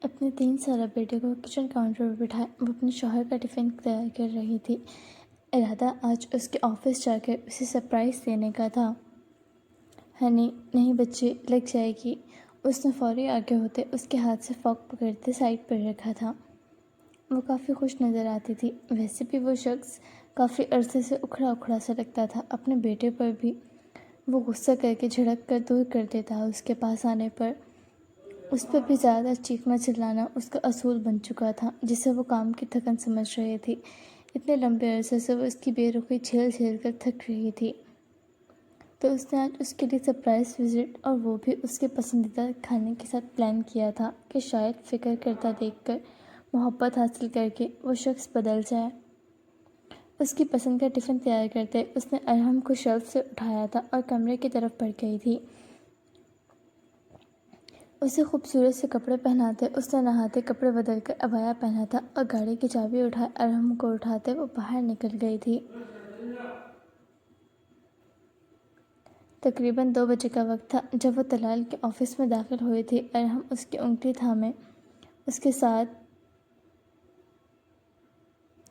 اپنے 3 سالہ بیٹے کو کچن کاؤنٹر پر بٹھائے وہ اپنے شوہر کا ٹفن تیار کر رہی تھی۔ ارادہ آج اس کے آفس جا کر اسے سرپرائز دینے کا تھا۔ ہنی، نہیں بچے، لگ جائے گی۔ اس نے فوری آگے ہوتے اس کے ہاتھ سے فوق پکڑتے سائڈ پر رکھا تھا۔ وہ کافی خوش نظر آتی تھی۔ ویسے بھی وہ شخص کافی عرصے سے اکھڑا اکھڑا سا لگتا تھا۔ اپنے بیٹے پر بھی وہ غصہ کر کے جھڑک کر دور کر دیتا اس کے پاس آنے پر۔ اس پر بھی زیادہ چیخنا چلانا اس کا اصول بن چکا تھا، جسے وہ کام کی تھکن سمجھ رہی تھی۔ اتنے لمبے عرصے سے وہ اس کی بے رخی جھیل جھیل کر تھک رہی تھی، تو اس نے آج اس کے لیے سرپرائز وزٹ، اور وہ بھی اس کے پسندیدہ کھانے کے ساتھ پلان کیا تھا کہ شاید فکر کرتا دیکھ کر، محبت حاصل کر کے وہ شخص بدل جائے۔ اس کی پسند کا ٹفن تیار کرتے اس نے ارحم کو شیلف سے اٹھایا تھا اور کمرے کی طرف بڑھ گئی تھی۔ اسے خوبصورت سے کپڑے پہناتے اس نے نہاتے کپڑے بدل کر عبایا پہنا تھا اور گاڑی کی چابی اٹھائے ارحم کو اٹھاتے وہ باہر نکل گئی تھی۔ تقریباً 2 بجے کا وقت تھا جب وہ طلال کے آفس میں داخل ہوئی تھی۔ ارحم اس کی انگلی تھامے اس کے ساتھ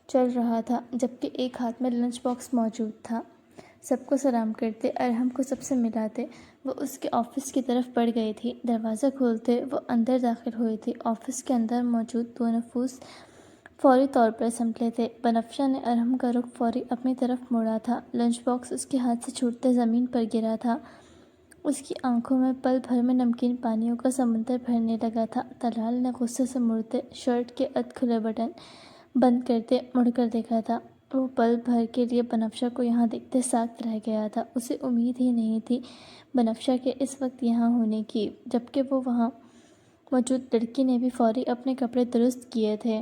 چل رہا تھا، جبکہ ایک ہاتھ میں لنچ باکس موجود تھا۔ سب کو سلام کرتے، ارحم کو سب سے ملاتے وہ اس کے آفس کی طرف بڑھ گئی تھی۔ دروازہ کھولتے وہ اندر داخل ہوئی تھی۔ آفس کے اندر موجود 2 نفوس فوری طور پر سنبھلے تھے۔ بنفشہ نے ارحم کا رخ فوری اپنی طرف موڑا تھا۔ لنچ باکس اس کے ہاتھ سے چھوٹتے زمین پر گرا تھا۔ اس کی آنکھوں میں پل بھر میں نمکین پانیوں کا سمندر بھرنے لگا تھا۔ طلال نے غصے سے مڑتے شرٹ کے ادھ کھلے بٹن بند کرتے مڑ کر دیکھا تھا۔ وہ پل بھر کے لیے بنفشہ کو یہاں دیکھتے ساکت رہ گیا تھا۔ اسے امید ہی نہیں تھی بنفشہ کے اس وقت یہاں ہونے کی، جبکہ وہ وہاں موجود لڑکی نے بھی فوری اپنے کپڑے درست کیے تھے۔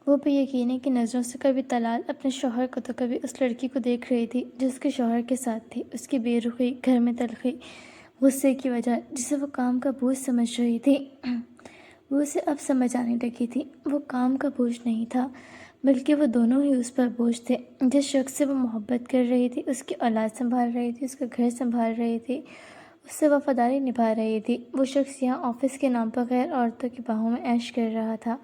وہ بے یقینی کی نظروں سے کبھی طلال اپنے شوہر کو تو کبھی اس لڑکی کو دیکھ رہی تھی جو اس کے شوہر کے ساتھ تھی۔ اس کی بے رخی، گھر میں تلخی، غصے کی وجہ جسے وہ کام کا بوجھ سمجھ رہی تھی، وہ اسے اب سمجھ آنے لگی تھی۔ وہ کام کا بوجھ نہیں تھا، بلکہ وہ دونوں ہی اس پر بوجھ تھے۔ جس شخص سے وہ محبت کر رہی تھی، اس کی اولاد سنبھال رہی تھی، اس کا گھر سنبھال رہی تھی، اس سے وفاداری نبھا رہی تھی، وہ شخص یہاں آفس کے نام پر غیر عورتوں کی باہوں میں عیش کر رہا تھا۔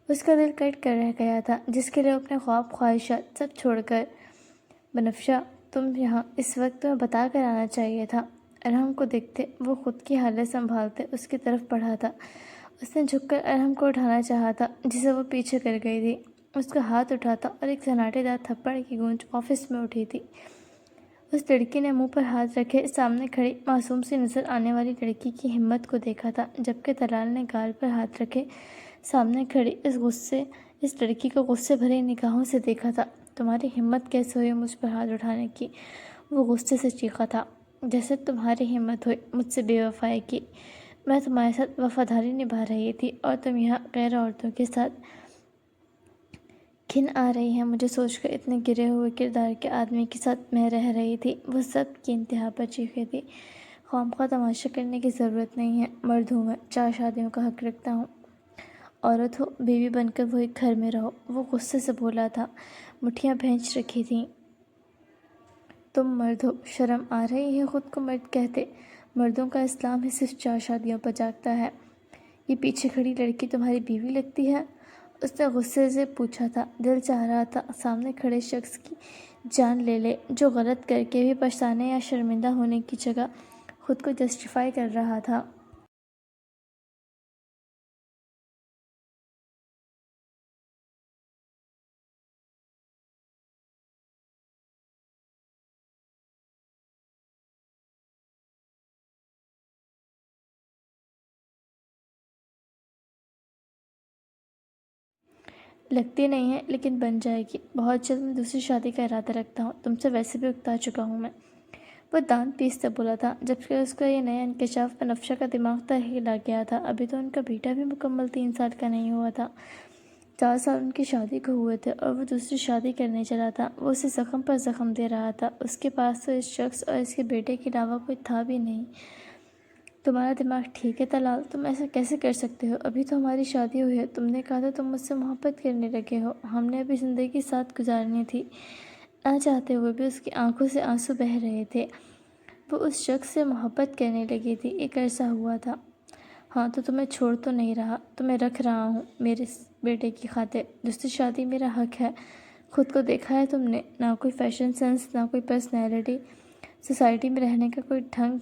اس کا دل کٹ کر رہ گیا تھا، جس کے لیے اپنے خواب خواہشات سب چھوڑ کر بنفشہ تم یہاں اس وقت تمہیں بتا کر آنا چاہیے تھا۔ ارحم کو دیکھتے وہ خود کی حالت سنبھالتے اس کی طرف بڑھا تھا۔ اس نے جھک کر ارحم کو اٹھانا چاہا تھا، جسے وہ پیچھے کر گئی تھی۔ اس کا ہاتھ اٹھاتا اور ایک سناٹے دار تھپڑ کی گونج آفس میں اٹھی تھی۔ اس لڑکی نے منہ پر ہاتھ رکھے سامنے کھڑی معصوم سی نظر آنے والی لڑکی کی ہمت کو دیکھا تھا، جبکہ طلال نے گال پر ہاتھ رکھے سامنے کھڑی اس لڑکی کو غصے بھری نگاہوں سے دیکھا تھا۔ تمہاری ہمت کیسے ہوئی مجھ پر ہاتھ اٹھانے کی؟ وہ غصے سے چیخا تھا۔ جیسے تمہاری ہمت ہوئی مجھ سے بے وفائی کی؟ میں تمہارے ساتھ وفاداری نبھا رہی تھی اور تم یہاں غیر عورتوں کے ساتھ۔ گھن آ رہی ہے مجھے سوچ کر اتنے گرے ہوئے کردار کے آدمی کے ساتھ میں رہ رہی تھی۔ وہ سب کی انتہا پر چیخی تھی۔ خواہ تماشا کرنے کی ضرورت نہیں ہے، مرد ہوں میں، 4 شادیوں کا حق رکھتا ہوں۔ عورت ہو، بیوی بن کر وہی گھر میں رہو۔ وہ غصے سے بولا تھا، مٹھیاں بھینچ رکھی تھیں۔ تم مرد ہو، شرم آ رہی ہے خود کو مرد کہتے؟ مردوں کا اسلام ہی صرف 4 شادیوں پر جاگتا ہے۔ یہ پیچھے کھڑی لڑکی تمہاری بیوی لگتی ہے؟ اس نے غصے سے پوچھا تھا۔ دل چاہ رہا تھا سامنے کھڑے شخص کی جان لے لے، جو غلط کر کے بھی پچھتانے یا شرمندہ ہونے کی جگہ خود کو جسٹیفائی کر رہا تھا۔ لگتی نہیں ہے، لیکن بن جائے گی۔ بہت جلد میں دوسری شادی کا ارادہ رکھتا ہوں۔ تم سے ویسے بھی اکتا چکا ہوں میں۔ وہ دانت پیستے بولا تھا، جبکہ اس کا یہ نیا انکشاف بنفشہ کا دماغ تک ہلا گیا تھا۔ ابھی تو ان کا بیٹا بھی مکمل 3 سال کا نہیں ہوا تھا۔ 4 سال ان کی شادی کو ہوئے تھے اور وہ دوسری شادی کرنے چلا تھا۔ وہ اسے زخم پر زخم دے رہا تھا۔ اس کے پاس تو اس شخص اور اس کے بیٹے کے علاوہ کوئی تھا بھی نہیں۔ تمہارا دماغ ٹھیک ہے طلال؟ تم ایسا کیسے کر سکتے ہو؟ ابھی تو ہماری شادی ہوئی ہے، تم نے کہا تھا تم مجھ سے محبت کرنے لگے ہو، ہم نے ابھی زندگی ساتھ گزارنی تھی۔ نہ چاہتے ہوئے بھی اس کی آنکھوں سے آنسو بہہ رہے تھے۔ وہ اس شخص سے محبت کرنے لگی تھی، ایک عرصہ ہوا تھا۔ ہاں تو تمہیں چھوڑ تو نہیں رہا، تمہیں رکھ رہا ہوں میرے بیٹے کی خاطر، جس سے شادی میرا حق ہے۔ خود کو دیکھا ہے تم نے؟ نہ کوئی فیشن سینس، نہ کوئی پرسنالٹی، سوسائٹی میں رہنے کا کوئی ڈھنگ۔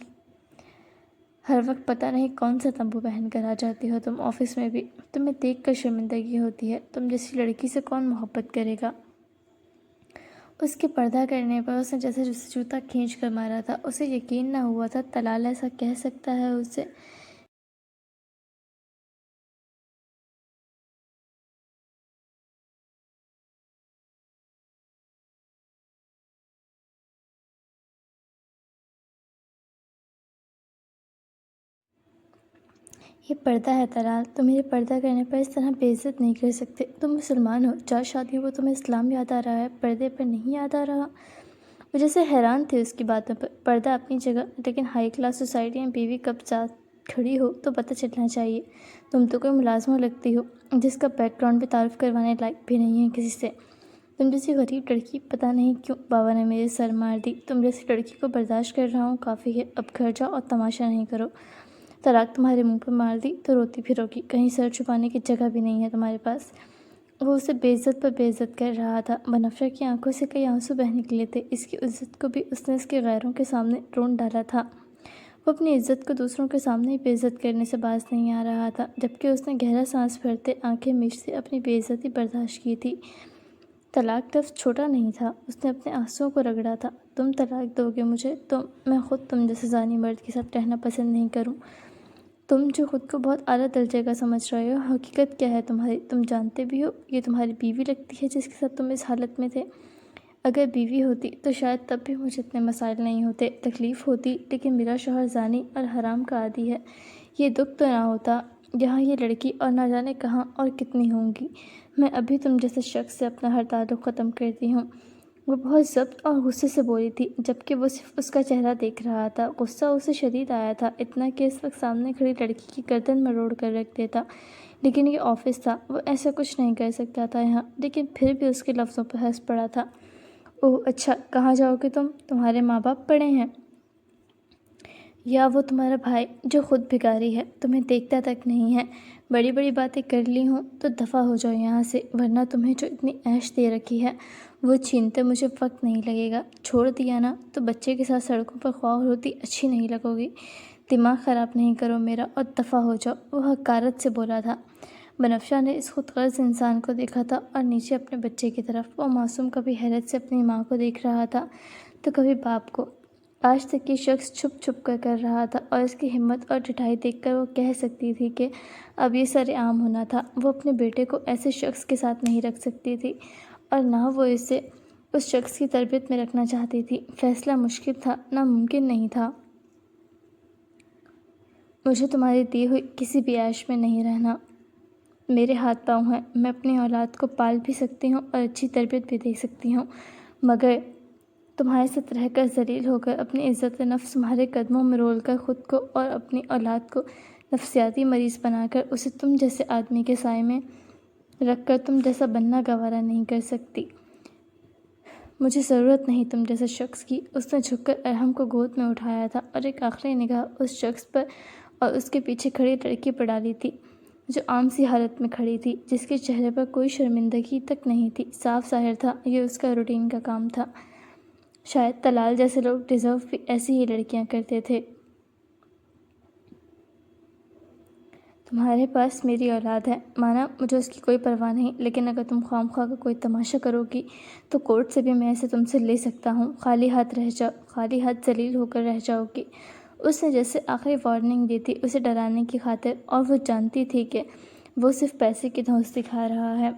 ہر وقت پتہ نہیں کون سا تمبو پہن کر آ جاتی ہو تم آفس میں بھی۔ تمہیں دیکھ کر شرمندگی ہوتی ہے، تم جیسی لڑکی سے کون محبت کرے گا؟ اس کے پردہ کرنے پر اس نے جیسے جوتا کھینچ کر مارا تھا۔ اسے یقین نہ ہوا تھا طلال ایسا کہہ سکتا ہے اسے۔ یہ پردہ ہے طلال، تم میرے پردہ کرنے پر اس طرح بے عزت نہیں کر سکتے۔ تم مسلمان ہو، 4 شادیوں کو تمہیں اسلام یاد آ رہا ہے، پردے پر نہیں یاد آ رہا؟ وہ جیسے حیران تھے اس کی باتوں پر۔ پردہ اپنی جگہ، لیکن ہائی کلاس سوسائٹی میں بیوی کب ساتھ کھڑی ہو تو پتہ چلنا چاہیے۔ تم تو کوئی ملازمہ لگتی ہو، جس کا بیک گراؤنڈ بھی تعارف کروانے لائق بھی نہیں ہے کسی سے۔ تم جیسی غریب لڑکی، پتہ نہیں کیوں بابا نے میرے سر مار دی۔ تم جیسی لڑکی کو برداشت کر رہا ہوں، کافی ہے، اب گھر جاؤ اور تماشا نہیں کرو۔ طلاق تمہارے منہ پر مار دی تو روتی پھرو گی، کہیں سر چھپانے کی جگہ بھی نہیں ہے تمہارے پاس۔ وہ اسے بے عزت پر بے عزت کر رہا تھا۔ بنفشہ کی آنکھوں سے کئی آنسو بہہ نکلے تھے۔ اس کی عزت کو بھی اس نے اس کے غیروں کے سامنے رون ڈالا تھا۔ وہ اپنی عزت کو دوسروں کے سامنے ہی بے عزت کرنے سے باز نہیں آ رہا تھا، جبکہ اس نے گہرا سانس بھرتے آنکھیں میچتے اپنی بے عزتی برداشت کی تھی۔ طلاق لفظ چھوٹا نہیں تھا، اس نے اپنے آنسوؤں کو رگڑا تھا۔ تم طلاق دو گے مجھے تو میں خود تم جیسے زانی مرد کے ساتھ رہنا پسند نہیں کروں۔ تم جو خود کو بہت اعلیٰ درجے کا سمجھ رہے ہو، حقیقت کیا ہے تمہاری؟ تم جانتے بھی ہو یہ تمہاری بیوی لگتی ہے جس کے ساتھ تم اس حالت میں تھے؟ اگر بیوی ہوتی تو شاید تب بھی مجھے اتنے مسائل نہیں ہوتے، تکلیف ہوتی، لیکن میرا شوہر زانی اور حرام کا عادی ہے، یہ دکھ تو نہ ہوتا۔ یہاں یہ لڑکی اور نہ جانے کہاں اور کتنی ہوں گی۔ میں ابھی تم جیسے شخص سے اپنا ہر تعلق ختم کرتی ہوں۔ وہ بہت ضبط اور غصے سے بولی تھی، جبکہ وہ صرف اس کا چہرہ دیکھ رہا تھا۔ غصہ اسے شدید آیا تھا، اتنا کہ اس وقت سامنے کھڑی لڑکی کی گردن مروڑ کر رکھ دیتا، لیکن یہ آفس تھا، وہ ایسا کچھ نہیں کر سکتا تھا یہاں، لیکن پھر بھی اس کے لفظوں پر ہنس پڑا تھا۔ اوہ اچھا، کہاں جاؤ گے تم؟ تمہارے ماں باپ پڑے ہیں؟ یا وہ تمہارا بھائی جو خود بھکاری ہے، تمہیں دیکھتا تک نہیں ہے؟ بڑی بڑی باتیں کر لی ہوں تو دفع ہو جاؤ یہاں سے، ورنہ تمہیں جو اتنی عیش دے رکھی ہے وہ چھینتے مجھے وقت نہیں لگے گا۔ چھوڑ دیا نا تو بچے کے ساتھ سڑکوں پر خواہ ہوتی اچھی نہیں لگو گی۔ دماغ خراب نہیں کرو میرا اور دفع ہو جاؤ، وہ حقارت سے بولا تھا۔ بنفشہ نے اس خود غرض انسان کو دیکھا تھا اور نیچے اپنے بچے کی طرف۔ وہ معصوم کبھی حیرت سے اپنی ماں کو دیکھ رہا تھا تو کبھی باپ کو۔ آج تک یہ شخص چھپ چھپ کر رہا تھا، اور اس کی ہمت اور ڈٹھائی دیکھ کر وہ کہہ سکتی تھی کہ اب یہ سر عام ہونا تھا۔ وہ اپنے بیٹے کو ایسے شخص کے ساتھ نہیں رکھ سکتی تھی، اور نہ وہ اسے اس شخص کی تربیت میں رکھنا چاہتی تھی۔ فیصلہ مشکل تھا، ناممکن نہیں تھا۔ مجھے تمہاری دی ہوئی کسی بھی عیش میں نہیں رہنا۔ میرے ہاتھ پاؤں ہیں، میں اپنی اولاد کو پال بھی سکتی ہوں اور اچھی تربیت بھی دے سکتی ہوں، مگر تمہارے ساتھ رہ کر ذلیل ہو کر، اپنی عزت نفس تمہارے قدموں میں رول کر، خود کو اور اپنی اولاد کو نفسیاتی مریض بنا کر، اسے تم جیسے آدمی کے سائے میں رکھ کر تم جیسا بننا گوارا نہیں کر سکتی۔ مجھے ضرورت نہیں تم جیسے شخص کی۔ اس نے جھک کر ارحم کو گود میں اٹھایا تھا اور ایک آخری نگاہ اس شخص پر اور اس کے پیچھے کھڑی لڑکی پر ڈالی تھی، جو عام سی حالت میں کھڑی تھی، جس کے چہرے پر کوئی شرمندگی تک نہیں تھی۔ صاف ظاہر تھا یہ اس کا روٹین کا کام تھا۔ شاید طلال جیسے لوگ ڈیزرو بھی ایسی ہی لڑکیاں کرتے تھے۔ تمہارے پاس میری اولاد ہے، مانا مجھے اس کی کوئی پرواہ نہیں، لیکن اگر تم خواہ کا کوئی تماشا کرو گی تو کورٹ سے بھی میں اسے تم سے لے سکتا ہوں۔ خالی ہاتھ خالی ہاتھ ذلیل ہو کر رہ جاؤ گی۔ اس نے جیسے آخری وارننگ دی تھی اسے ڈرانے کی خاطر، اور وہ جانتی تھی کہ وہ صرف پیسے کی دھوس دکھا رہا ہے۔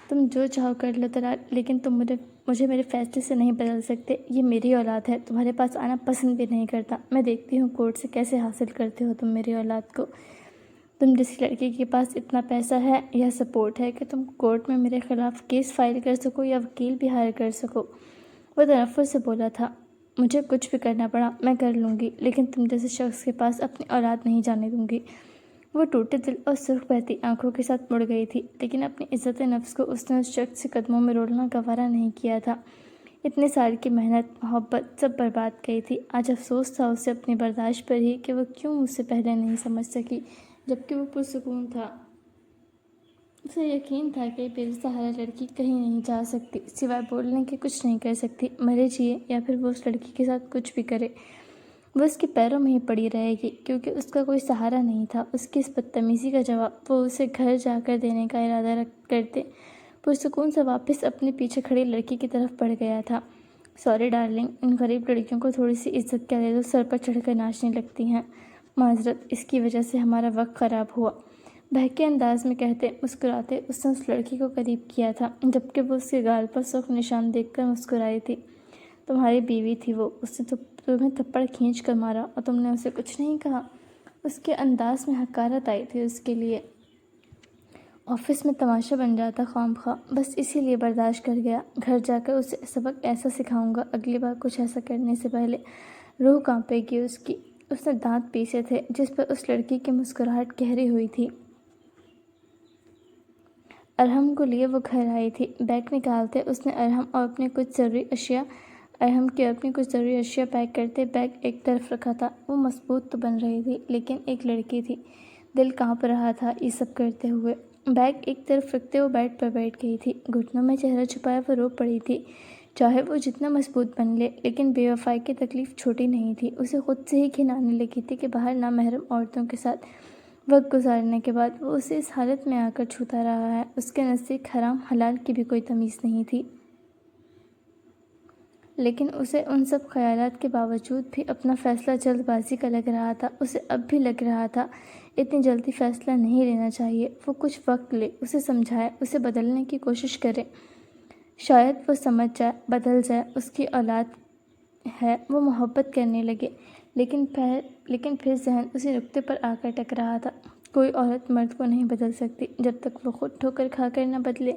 تم جو چاہو کر لو طلال، لیکن تم مجھے میرے فیصلے سے نہیں بدل سکتے۔ یہ میری اولاد ہے، تمہارے پاس آنا پسند بھی نہیں کرتا۔ میں دیکھتی ہوں کورٹ سے کیسے حاصل کرتے ہو تم میری اولاد کو۔ تم جیسی لڑکی کے پاس اتنا پیسہ ہے یا سپورٹ ہے کہ تم کورٹ میں میرے خلاف کیس فائل کر سکو یا وکیل بھی ہائر کر سکو۔ وہ تنفر سے بولا تھا، مجھے کچھ بھی کرنا پڑا میں کر لوں گی، لیکن تم جیسے شخص کے پاس اپنی اولاد نہیں جانے دوں گی۔ وہ ٹوٹے دل اور سرخ بہتی آنکھوں کے ساتھ مڑ گئی تھی، لیکن اپنی عزت نفس کو اس نے اس شخص سے قدموں میں رولنا گوارا نہیں کیا تھا۔ اتنے سال کی محنت، محبت سب برباد گئی تھی۔ آج افسوس تھا اسے اپنی برداشت پر ہی کہ وہ کیوں اس سے پہلے نہیں سمجھ سکی جبکہ وہ پرسکون تھا۔ اسے یقین تھا کہ بے سہارا لڑکی کہیں نہیں جا سکتی، سوائے بولنے کے کچھ نہیں کر سکتی۔ مرے جیے یا پھر وہ اس لڑکی کے ساتھ کچھ بھی کرے، وہ اس کے پیروں میں ہی پڑی رہے گی، کیونکہ اس کا کوئی سہارا نہیں تھا۔ اس کی اس بدتمیزی کا جواب وہ اسے گھر جا کر دینے کا ارادہ کرتے پرسکون سے واپس اپنے پیچھے کھڑی لڑکی کی طرف بڑھ گیا تھا۔ سوری ڈارلنگ، ان غریب لڑکیوں کو تھوڑی سی عزت کیا دے دو، سر پر چڑھ کر ناچنے لگتی ہیں۔ معذرت، اس کی وجہ سے ہمارا وقت خراب ہوا، بہکے انداز میں کہتے مسکراتے اس نے اس لڑکی کو قریب کیا تھا، جبکہ وہ اس کے گال پر سرخ نشان دیکھ کر مسکرائی تھی۔ تمہاری بیوی تھی وہ، اس نے تمہیں تھپڑ کھینچ کر مارا اور تم نے اسے کچھ نہیں کہا۔ اس کے انداز میں حقارت آئی تھی اس کے لیے۔ آفس میں تماشا بن جاتا خواہ، بس اسی لیے برداشت کر گیا۔ گھر جا کر اسے سبق ایسا سکھاؤں گا، اگلی بار کچھ ایسا کرنے سے پہلے روح کانپے گی اس کی۔ اس نے دانت پیسے تھے جس پر اس لڑکی کی مسکراہٹ گہری ہوئی تھی۔ ارحم کو لیے وہ گھر آئی تھی۔ بیگ نکالتے اس نے ارحم کی اپنی کچھ ضروری اشیاء پیک کرتے بیگ ایک طرف رکھا تھا۔ وہ مضبوط تو بن رہی تھی، لیکن ایک لڑکی تھی، دل کانپ رہا تھا یہ سب کرتے ہوئے۔ بیگ ایک طرف رکھتے وہ بیڈ پر بیٹھ گئی تھی، گھٹنوں میں چہرہ چھپائے وہ رو پڑی تھی۔ چاہے وہ جتنا مضبوط بن لے، لیکن بے وفائی کی تکلیف چھوٹی نہیں تھی۔ اسے خود سے ہی گھن آنے لگی تھی کہ باہر نامحرم عورتوں کے ساتھ وقت گزارنے کے بعد وہ اسے اس حالت میں آ کر چھوتا رہا ہے۔ اس کے نزدیک حرام حلال کی بھی کوئی تمیز نہیں تھی، لیکن اسے ان سب خیالات کے باوجود بھی اپنا فیصلہ جلد بازی کا لگ رہا تھا۔ اسے اب بھی لگ رہا تھا اتنی جلدی فیصلہ نہیں لینا چاہیے، وہ کچھ وقت لے، اسے سمجھائے، اسے بدلنے کی کوشش کرے، شاید وہ سمجھ جائے، بدل جائے۔ اس کی اولاد ہے، وہ محبت کرنے لگے، لیکن پھر ذہن اسی نقطے پر آ کر ٹک رہا تھا، کوئی عورت مرد کو نہیں بدل سکتی جب تک وہ خود ٹھوکر کھا کر نہ بدلے،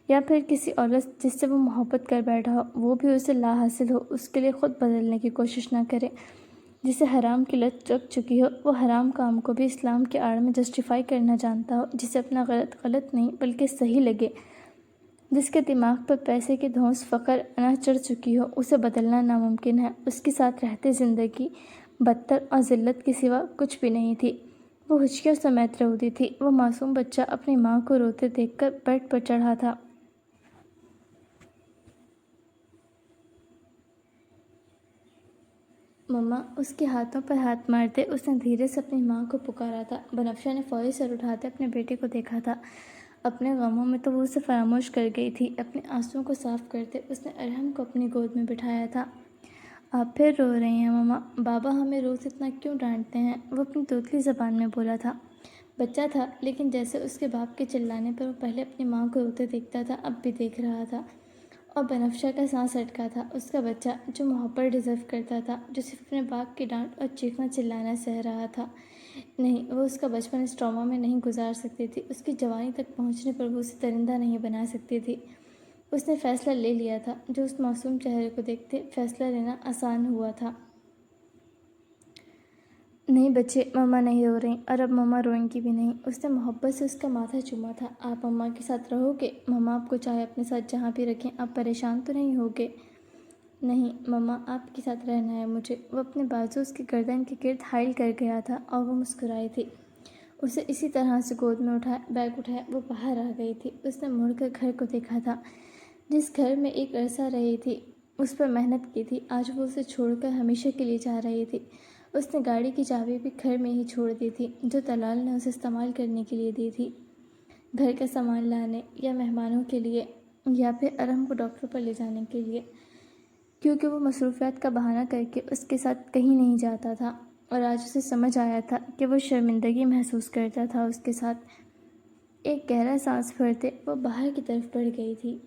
یا پھر کسی عورت جس سے وہ محبت کر بیٹھا ہو، وہ بھی اسے لا حاصل ہو، اس کے لیے خود بدلنے کی کوشش نہ کرے۔ جسے حرام کی لت چک چکی ہو، وہ حرام کام کو بھی اسلام کی آڑ میں جسٹیفائی کرنا جانتا ہو، جسے اپنا غلط نہیں بلکہ صحیح لگے، جس کے دماغ پر پیسے کی دھونس فقر نہ چڑھ چکی ہو، اسے بدلنا ناممکن ہے۔ اس کے ساتھ رہتے زندگی بدتر اور ذلت کے سوا کچھ بھی نہیں تھی۔ وہ ہچکیوں سمیت روتی تھی۔ وہ معصوم بچہ اپنی ماں کو روتے دیکھ کر بیڈ پر چڑھا تھا۔ مما، اس کے ہاتھوں پر ہاتھ مارتے اس نے دھیرے سے اپنی ماں کو پکارا تھا۔ بنفشہ نے فوری سر اٹھاتے اپنے بیٹے کو دیکھا تھا۔ اپنے غموں میں تو وہ اسے فراموش کر گئی تھی۔ اپنے آنسوؤں کو صاف کرتے اس نے ارحم کو اپنی گود میں بٹھایا تھا۔ آپ پھر رو رہی ہیں مما، بابا ہمیں روز اتنا کیوں ڈانٹتے ہیں؟ وہ اپنی توتلی زبان میں بولا تھا۔ بچہ تھا، لیکن جیسے اس کے باپ کے چلانے پر وہ پہلے اپنی ماں کو روتے دیکھتا تھا، اب بھی دیکھ رہا تھا۔ اور بنفشہ کا سانس اٹکا تھا۔ اس کا بچہ جو محبت ڈیزرو کرتا تھا، جو صرف اپنے باپ کی ڈانٹ اور چیخنا چلانا سہ رہا تھا۔ نہیں، وہ اس کا بچپن اس ٹراما میں نہیں گزار سکتی تھی۔ اس کی جوانی تک پہنچنے پر وہ اسے درندہ نہیں بنا سکتی تھی۔ اس نے فیصلہ لے لیا تھا، جو اس معصوم چہرے کو دیکھتے فیصلہ لینا آسان ہوا تھا۔ نہیں بچے، مما نہیں رو رہی، اور اب مما روئیں گی بھی نہیں۔ اس نے محبت سے اس کا ماتھا چوما تھا۔ آپ مما کے ساتھ رہو گے؟ مما آپ کو چاہے اپنے ساتھ جہاں بھی رکھیں، آپ پریشان تو نہیں ہوگے؟ نہیں مما، آپ کے ساتھ رہنا ہے مجھے۔ وہ اپنے بازو اس کی گردن کے گرد حائل کر گیا تھا اور وہ مسکرائی تھی۔ اسے اسی طرح سے گود میں بیگ اٹھایا وہ باہر آ گئی تھی۔ اس نے مڑ کر گھر کو دیکھا تھا، جس گھر میں ایک عرصہ رہی تھی، اس پر محنت کی تھی، آج وہ اسے چھوڑ کر ہمیشہ کے لیے جا رہی تھی۔ اس نے گاڑی کی چابی بھی گھر میں ہی چھوڑ دی تھی، جو طلال نے اسے استعمال کرنے کے لیے دی تھی، گھر کا سامان لانے یا مہمانوں کے لیے، یا پھر ارحم کو ڈاکٹر پر لے جانے کے لیے، کیونکہ وہ مصروفیات کا بہانہ کر کے اس کے ساتھ کہیں نہیں جاتا تھا، اور آج اسے سمجھ آیا تھا کہ وہ شرمندگی محسوس کرتا تھا اس کے ساتھ۔ ایک گہرا سانس بھرتے وہ باہر کی طرف بڑھ گئی تھی۔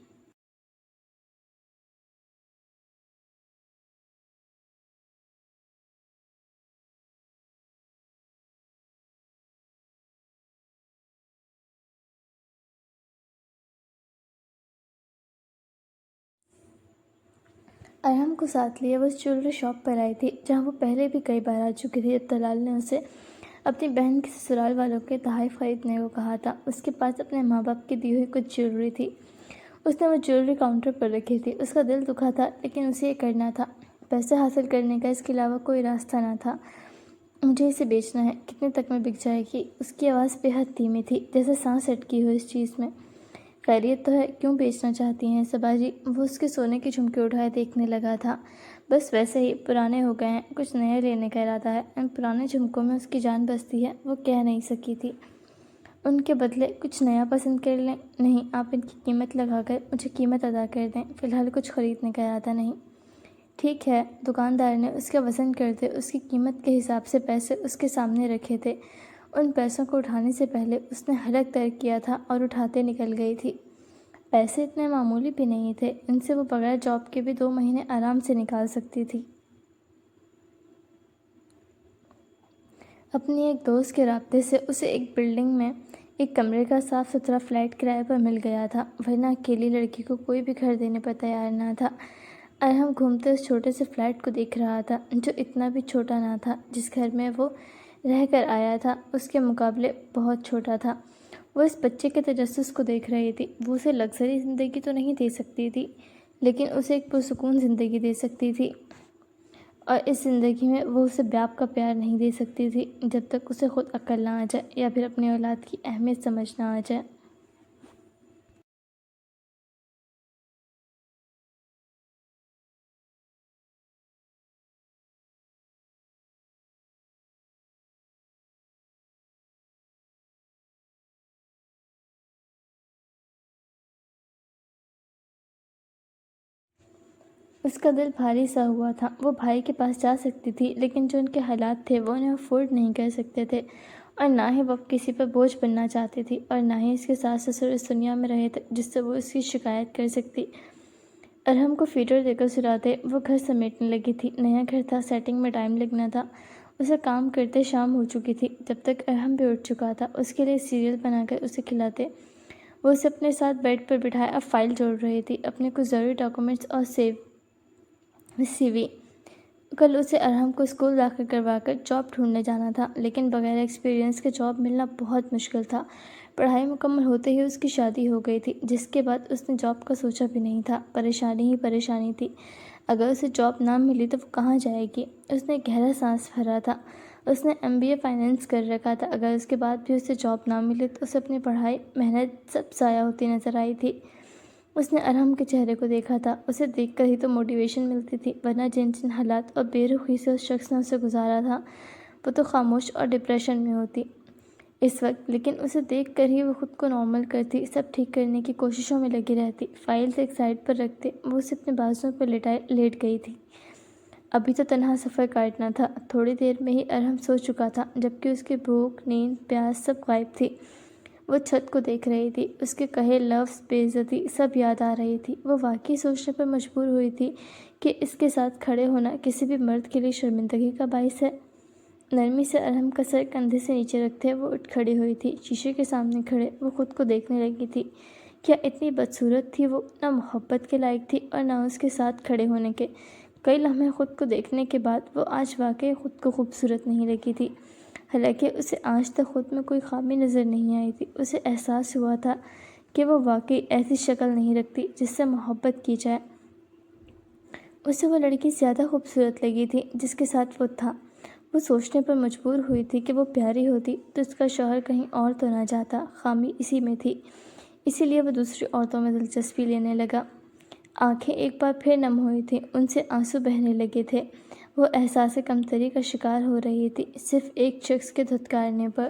ارحم کو ساتھ لیے وہ اس جیولری شاپ پر آئی تھی جہاں وہ پہلے بھی کئی بار آ چکی تھی۔ جب طلال نے اسے اپنی بہن کے سسرال والوں کے تحائف خریدنے کو کہا تھا، اس کے پاس اپنے ماں باپ کی دی ہوئی کچھ جیولری تھی۔ اس نے وہ جیولری کاؤنٹر پر رکھی تھی۔ اس کا دل دکھا تھا، لیکن اسے یہ کرنا تھا۔ پیسے حاصل کرنے کا اس کے علاوہ کوئی راستہ نہ تھا۔ مجھے اسے بیچنا ہے، کتنے تک میں بک جائے گی؟ اس کی آواز بے حد دھیمی تھی، جیسے سانس اٹکی ہو اس چیز میں۔ خیریت تو ہے؟ کیوں بیچنا چاہتی ہیں صبا جی؟ وہ اس کے سونے کے جھمکے اٹھائے دیکھنے لگا تھا۔ بس ویسے ہی، پرانے ہو گئے ہیں، کچھ نئے لینے کا ارادہ ہے۔ ان پرانے جھمکوں میں اس کی جان بستی ہے، وہ کہہ نہیں سکی تھی۔ ان کے بدلے کچھ نیا پسند کر لیں؟ نہیں، آپ ان کی قیمت لگا کر مجھے قیمت ادا کر دیں، فی الحال کچھ خریدنے کا ارادہ نہیں۔ ٹھیک ہے۔ دکاندار نے اس کا وزن کرتے اس کی قیمت کے حساب سے پیسے اس کے سامنے رکھے تھے۔ ان پیسوں کو اٹھانے سے پہلے اس نے حلق ترک کیا تھا اور اٹھاتے نکل گئی تھی۔ پیسے اتنے معمولی بھی نہیں تھے، ان سے وہ بغیر جاب کے بھی 2 مہینے آرام سے نکال سکتی تھی۔ اپنی ایک دوست کے رابطے سے اسے ایک بلڈنگ میں ایک کمرے کا صاف ستھرا فلیٹ کرائے پر مل گیا تھا، ورنہ اکیلی لڑکی کو کوئی بھی گھر دینے پر تیار نہ تھا۔ ارحم گھومتے اس چھوٹے سے فلیٹ کو دیکھ رہا تھا، جو اتنا بھی چھوٹا نہ تھا۔ جس گھر میں وہ رہ کر آیا تھا اس کے مقابلے بہت چھوٹا تھا۔ وہ اس بچے کے تجسس کو دیکھ رہی تھی۔ وہ اسے لگژری زندگی تو نہیں دے سکتی تھی، لیکن اسے ایک پرسکون زندگی دے سکتی تھی، اور اس زندگی میں وہ اسے باپ کا پیار نہیں دے سکتی تھی جب تک اسے خود عقل نہ آ جائے یا پھر اپنی اولاد کی اہمیت سمجھ نہ آ جائے۔ اس کا دل بھاری سا ہوا تھا۔ وہ بھائی کے پاس جا سکتی تھی، لیکن جو ان کے حالات تھے وہ انہیں افورڈ نہیں کر سکتے تھے، اور نہ ہی وہ کسی پر بوجھ بننا چاہتی تھی، اور نہ ہی اس کے ساس سسر اس دنیا میں رہے تھے جس سے وہ اس کی شکایت کر سکتی۔ ارحم کو فیڈر دے کر سلاتے وہ گھر سمیٹنے لگی تھی۔ نیا گھر تھا، سیٹنگ میں ٹائم لگنا تھا۔ اسے کام کرتے شام ہو چکی تھی جب تک ارحم بھی اٹھ چکا تھا۔ اس کے لیے سیریل بنا کر اسے کھلاتے وہ اسے اپنے ساتھ بیڈ پر بٹھائے اب فائل جوڑ رہی تھی، اپنے کچھ ضروری ڈاکومنٹس اور سی وی۔ کل اسے ارحم کو اسکول داخل کروا کر جاب ڈھونڈنے جانا تھا، لیکن بغیر ایکسپیرئنس کے جاب ملنا بہت مشکل تھا۔ پڑھائی مکمل ہوتے ہی اس کی شادی ہو گئی تھی، جس کے بعد اس نے جاب کا سوچا بھی نہیں تھا۔ پریشانی ہی پریشانی تھی۔ اگر اسے جاب نہ ملی تو وہ کہاں جائے گی؟ اس نے گہرا سانس بھرا تھا۔ اس نے MBA فائنانس کر رکھا تھا۔ اگر اس کے بعد بھی اسے جاب نہ ملی تو اسے اپنی پڑھائی، محنت سب ضائع ہوتی نظر آئی تھی۔ اس نے ارحم کے چہرے کو دیکھا تھا۔ اسے دیکھ کر ہی تو موٹیویشن ملتی تھی، ورنہ جن جن حالات اور بے رخی سے اس شخص نے اسے گزارا تھا وہ تو خاموش اور ڈپریشن میں ہوتی اس وقت، لیکن اسے دیکھ کر ہی وہ خود کو نارمل کرتی، سب ٹھیک کرنے کی کوششوں میں لگی رہتی۔ فائلز ایک سائڈ پر رکھتے وہ اسے اپنے بازوؤں پر لیٹ گئی تھی۔ ابھی تو تنہا سفر کاٹنا تھا۔ تھوڑی دیر میں ہی ارحم سو چکا تھا، جبکہ اس کی بھوک، نیند، پیاس سب غائب تھی۔ وہ چھت کو دیکھ رہی تھی، اس کے کہے لفظ، بے عزتی سب یاد آ رہی تھی۔ وہ واقعی سوچنے پر مجبور ہوئی تھی کہ اس کے ساتھ کھڑے ہونا کسی بھی مرد کے لیے شرمندگی کا باعث ہے۔ نرمی سے ارحم کا سر کندھے سے نیچے رکھتے وہ اٹھ کھڑی ہوئی تھی۔ شیشے کے سامنے کھڑے وہ خود کو دیکھنے لگی تھی۔ کیا اتنی بدصورت تھی وہ؟ نہ محبت کے لائق تھی اور نہ اس کے ساتھ کھڑے ہونے کے۔ کئی لمحے خود کو دیکھنے کے بعد وہ آج واقعی خود کو خوبصورت نہیں لگی تھی، حالانکہ اسے آج تک خود میں کوئی خامی نظر نہیں آئی تھی۔ اسے احساس ہوا تھا کہ وہ واقعی ایسی شکل نہیں رکھتی جس سے محبت کی جائے۔ اسے وہ لڑکی زیادہ خوبصورت لگی تھی جس کے ساتھ وہ تھا۔ وہ سوچنے پر مجبور ہوئی تھی کہ وہ پیاری ہوتی تو اس کا شوہر کہیں اور تو نہ جاتا، خامی اسی میں تھی۔ اسی لیے وہ دوسری عورتوں میں دلچسپی لینے لگا۔ آنکھیں ایک بار پھر نم ہوئی تھیں، ان سے آنسو بہنے لگے تھے۔ وہ احساس کمتری کا شکار ہو رہی تھی، صرف ایک شخص کے دھتکارنے پر۔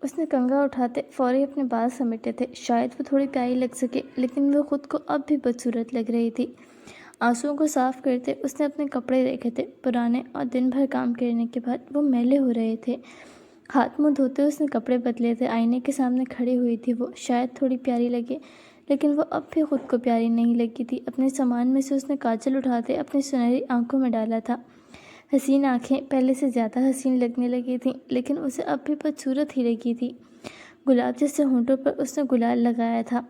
اس نے کنگھا اٹھاتے فوری اپنے بال سمیٹے تھے، شاید وہ تھوڑی پیاری لگ سکے، لیکن وہ خود کو اب بھی بدصورت لگ رہی تھی۔ آنسوؤں کو صاف کرتے اس نے اپنے کپڑے دیکھے تھے، پرانے اور دن بھر کام کرنے کے بعد وہ میلے ہو رہے تھے۔ ہاتھ منہ دھوتے اس نے کپڑے بدلے تھے، آئینے کے سامنے کھڑی ہوئی تھی وہ، شاید تھوڑی پیاری لگے، لیکن وہ اب بھی خود کو پیاری نہیں لگی تھی۔ اپنے سامان میں سے اس نے کاجل اٹھاتے اپنی سنہری آنکھوں میں ڈالا تھا۔ حسین آنکھیں پہلے سے زیادہ حسین لگنے لگی تھیں، لیکن اسے اب بھی بدصورت ہی لگی تھی۔ گلاب جیسے ہونٹوں پر اس نے گلال لگایا تھا،